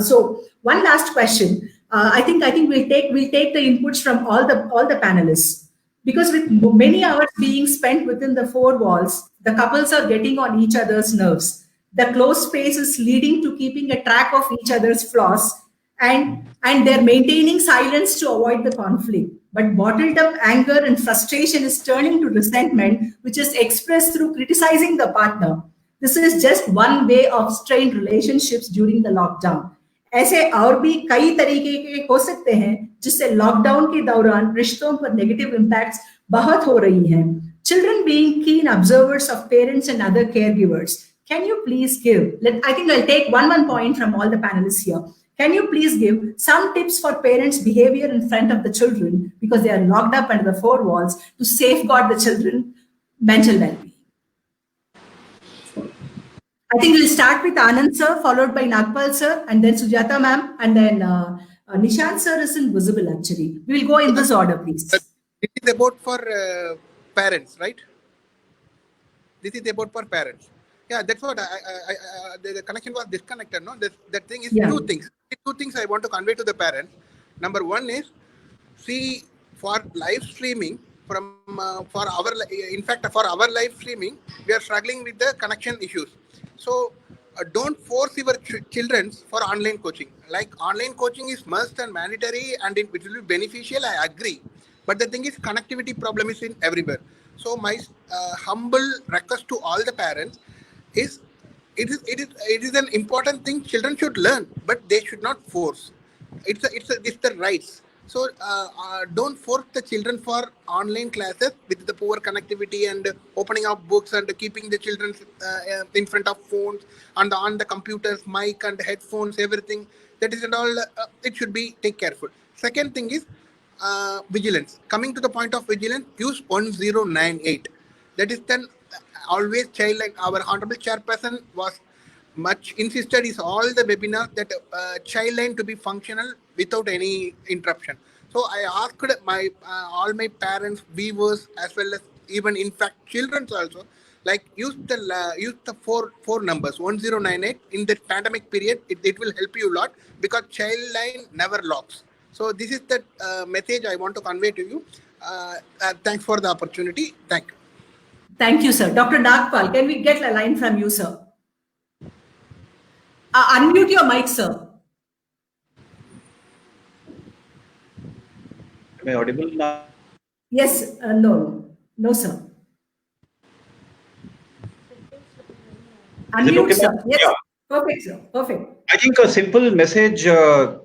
So one last question. I think we'll take the inputs from all the panelists, because with many hours being spent within the four walls, the couples are getting on each other's nerves. The closed space is leading to keeping a track of each other's flaws, and they're maintaining silence to avoid the conflict. But bottled up anger and frustration is turning to resentment, which is expressed through criticizing the partner. This is just one way of strained relationships during the lockdown. ऐसे और भी कई तरीके के हो सकते हैं जिससे लॉकडाउन के दौरान रिश्तों पर नेगेटिव इम्पैक्ट्स बहुत हो रही हैं. Children being keen observers of parents and other caregivers. Can you please give, I think I'll take one point from all the panelists here. Can you please give some tips for parents' behavior in front of the children, because they are locked up under the four walls, to safeguard the children's mental well-being? I think we'll start with Anand sir, followed by Nagpal sir, and then Sujata ma'am, and then Nishant sir isn't visible actually. We will go in this order, please. This is about for parents, right? This is about for parents. Yeah, that's what the connection was disconnected. No, that thing is two things. Two things I want to convey to the parents. Number one is, see, for live streaming for our live streaming, we are struggling with the connection issues. So don't force your children for online coaching. Like, online coaching is must and mandatory, and it will be beneficial. I agree, but the thing is, connectivity problem is in everywhere. So my humble request to all the parents is, it is an important thing children should learn, but they should not force. It's the rights. So don't force the children for online classes with the poor connectivity and opening up books and keeping the children in front of phones and on the computers, mic and headphones, everything. That is all. It should be take careful. Second thing is vigilance. Coming to the point of vigilance, use 1098. That is then always child line. Our honorable chairperson was much insisted is all the webinar that child line to be functional without any interruption. So I asked my all my parents, viewers, as well as even in fact children also, like use the four numbers 1098 in the pandemic period. It will help you a lot, because child line never locks. So this is the message I want to convey to you. Thanks for the opportunity. Thank you. Thank you, sir. Dr. Nagpal, can we get a line from you, sir? Unmute your mic, sir. Am I audible now? Yes, no, sir. Unmute, okay, sir. Yes, yeah. Perfect, sir. Perfect. I think a simple message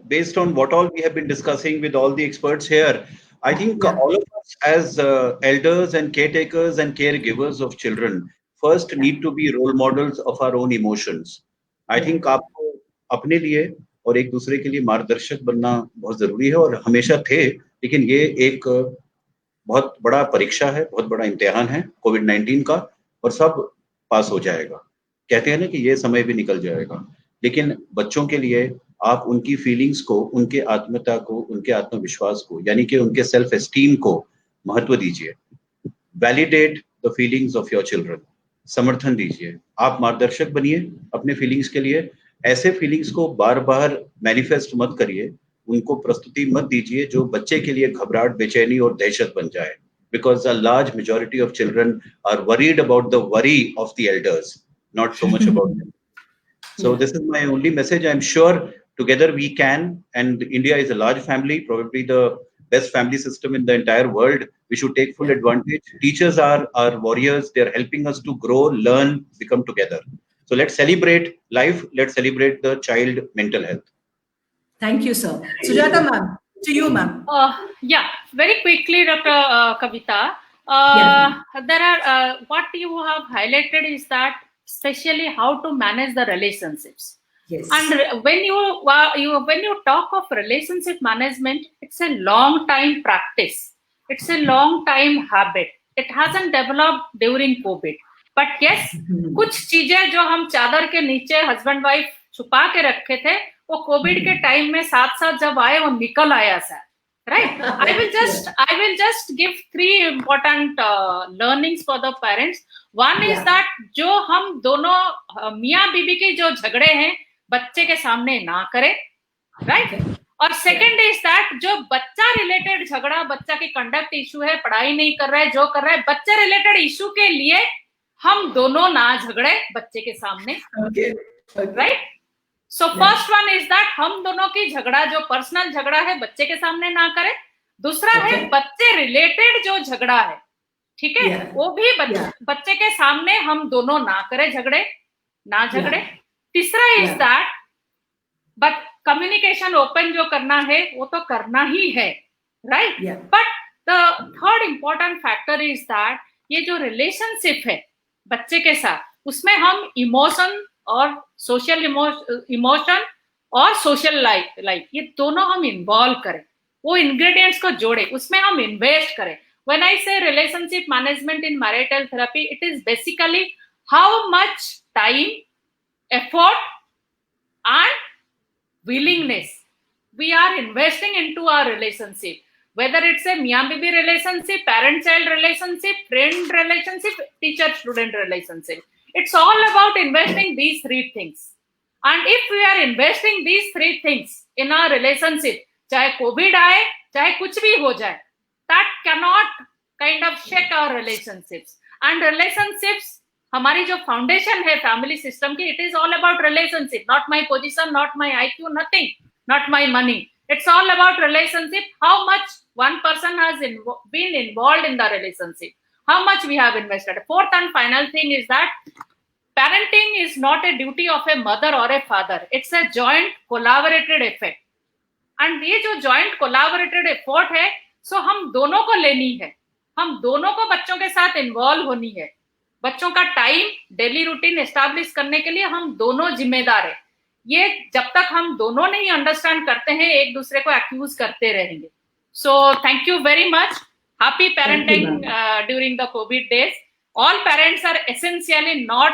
based on what all we have been discussing with all the experts here. I think all of us as elders and caretakers and caregivers of children first need to be role models of our own emotions. I think आपको अपने लिए और एक दूसरे के लिए मार्गदर्शक बनना बहुत जरूरी है, और हमेशा थे, लेकिन ये एक बहुत बड़ा परीक्षा है, बहुत बड़ा इम्तिहान है कोविड-19 का, और सब पास हो जाएगा. कहते हैं ना कि ये समय भी निकल जाएगा, लेकिन बच्चों के लिए आप उनकी फीलिंग्स को, उनके आत्मता को, उनके आत्मविश्वास को, यानी कि उनके सेल्फ एस्टीम को महत्व दीजिए. Validate the feelings of your children. समर्थन दीजिए. आप मार्गदर्शक बनिए अपने फीलिंग्स के लिए. ऐसे फीलिंग्स को बार बार मैनिफेस्ट मत करिए, उनको प्रस्तुति मत दीजिए जो बच्चे के लिए घबराहट, बेचैनी और दहशत बन जाए. Because a large majority of children are worried about the worry of the elders, not so much about them. So this is my only message. I'm sure together we can, and India is a large family, probably the best family system in the entire world. We should take full advantage. Teachers are our warriors. They're helping us to grow, learn, become together. So let's celebrate life. Let's celebrate the child mental health. Thank you, sir. Sujata ma'am, to you, ma'am. Yeah, very quickly, Dr. Kavita. There are what you have highlighted is that especially how to manage the relationships. Yes. And when you talk of relationship management, it's a long time practice. It's a long time habit. It hasn't developed during COVID. But yes, कुछ चीजें जो हम चादर के नीचे husband wife छुपा के रखे थे, वो कोविड के टाइम में साथ साथ जब आए वो निकल आया sir. right? I will just give 3 important learnings for the parents. One is that जो हम दोनों मियाँ बीबी के जो झगड़े हैं बच्चे के सामने ना करें, right? और सेकंड इज दैट जो बच्चा रिलेटेड झगड़ा, बच्चा की कंडक्ट इशू है, पढ़ाई नहीं कर रहा है, जो कर रहा है, बच्चे रिलेटेड इशू के लिए हम दोनों ना झगड़े बच्चे के सामने, right? So first one is that हम दोनों की झगड़ा जो पर्सनल झगड़ा है बच्चे के सामने ना करें. दूसरा है बच्चे रिलेटेड जो झगड़ा है, ठीक है, वो भी बच्चे के सामने हम दोनों ना करें, ना झगड़े. तीसरा is that but communication open जो करना है वो तो करना ही है, right? But the third important factor is that ये जो रिलेशनशिप है बच्चे के साथ उसमें हम इमोशन और सोशल इमोशन और सोशल लाइफ ये दोनों हम इन्वॉल्व करें, वो इंग्रेडिएंट्स को जोड़े, उसमें हम इन्वेस्ट करें. When I say relationship management in marital therapy, it is basically how much time, effort and willingness we are investing into our relationship, whether it's a Miyan Bibi relationship, parent-child relationship, friend relationship, teacher-student relationship. It's all about investing these 3 things. And if we are investing these 3 things in our relationship, चाहे COVID आए, चाहे कुछ भी हो जाए, that cannot kind of shake our relationships. And relationships, हमारी जो foundation है फैमिली सिस्टम की, it is all about relationship, not my position, not my IQ, nothing, not my money. It's all about relationship. How much one person has been involved in the relationship, how much we have invested. Fourth and final thing is that parenting is not a duty of a mother or a father. It's a joint collaborated effort. And ये जो joint collaborated effort है, so हम दोनों को लेनी है, हम दोनों को बच्चों के साथ इन्वॉल्व होनी है. बच्चों का टाइम, डेली रूटीन एस्टैब्लिश करने के लिए हम दोनों जिम्मेदार हैं. ये जब तक हम दोनों नहीं अंडरस्टैंड करते हैं, एक दूसरे को एक्यूज करते रहेंगे. So thank you very much. Happy parenting during the COVID days. All parents are essentially not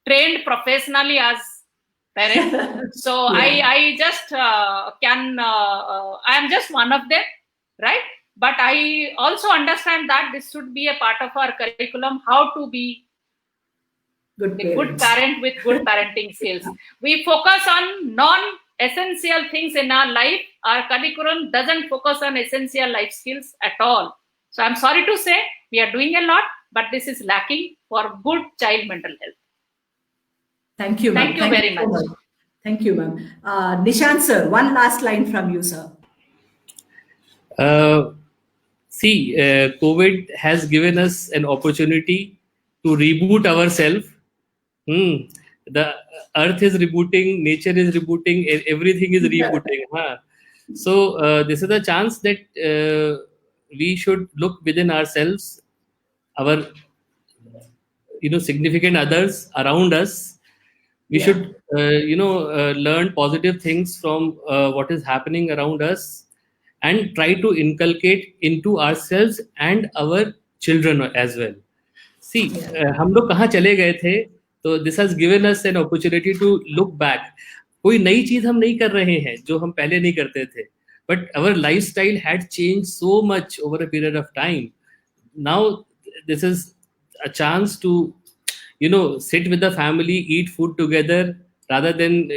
trained professionally as parents. So I just I am just one of them, right? But I also understand that this should be a part of our curriculum, how to be a good parent with good parenting skills. We focus on non-essential things in our life. Our curriculum doesn't focus on essential life skills at all. So I'm sorry to say we are doing a lot, but this is lacking for good child mental health. Thank you, ma'am. Thank you very much. Thank you, ma'am. Nishant sir, one last line from you, sir. COVID has given us an opportunity to reboot ourselves. The earth is rebooting, nature is rebooting, everything is rebooting. So this is a chance that we should look within ourselves, our significant others around us. We should learn positive things from what is happening around us, and try to inculcate into ourselves and our children as well. See, हम लोग कहाँ चले गए थे, तो this has given us an opportunity to look back. कोई नई चीज हम नहीं कर रहे हैं जो हम पहले नहीं करते थे, but our lifestyle had changed so much over a period of time. Now this is a chance to sit with the family, eat food together, rather than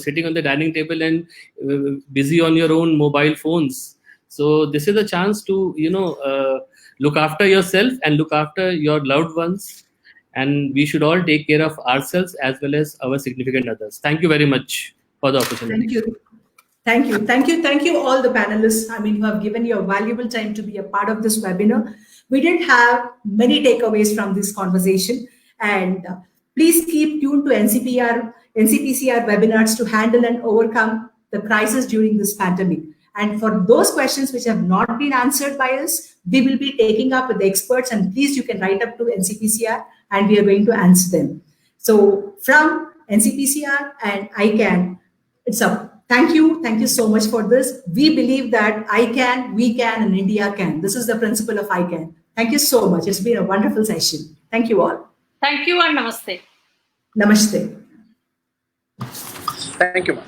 sitting on the dining table and busy on your own mobile phones. So this is a chance to look after yourself and look after your loved ones, and we should all take care of ourselves as well as our significant others. Thank you very much for the opportunity. Thank you all the panelists. I mean, you have given your valuable time to be a part of this webinar. We did have many takeaways from this conversation, and please keep tuned to NCPCR webinars to handle and overcome the crisis during this pandemic. And for those questions which have not been answered by us, we will be taking up with the experts, and please, you can write up to NCPCR and we are going to answer them. So from NCPCR and ICAN, it's up. Thank you so much for this. We believe that I can, we can, and India can. This is the principle of ICAN. Thank you so much. It's been a wonderful session. Thank you all. Thank you and namaste. Namaste. Thank you, ma'am.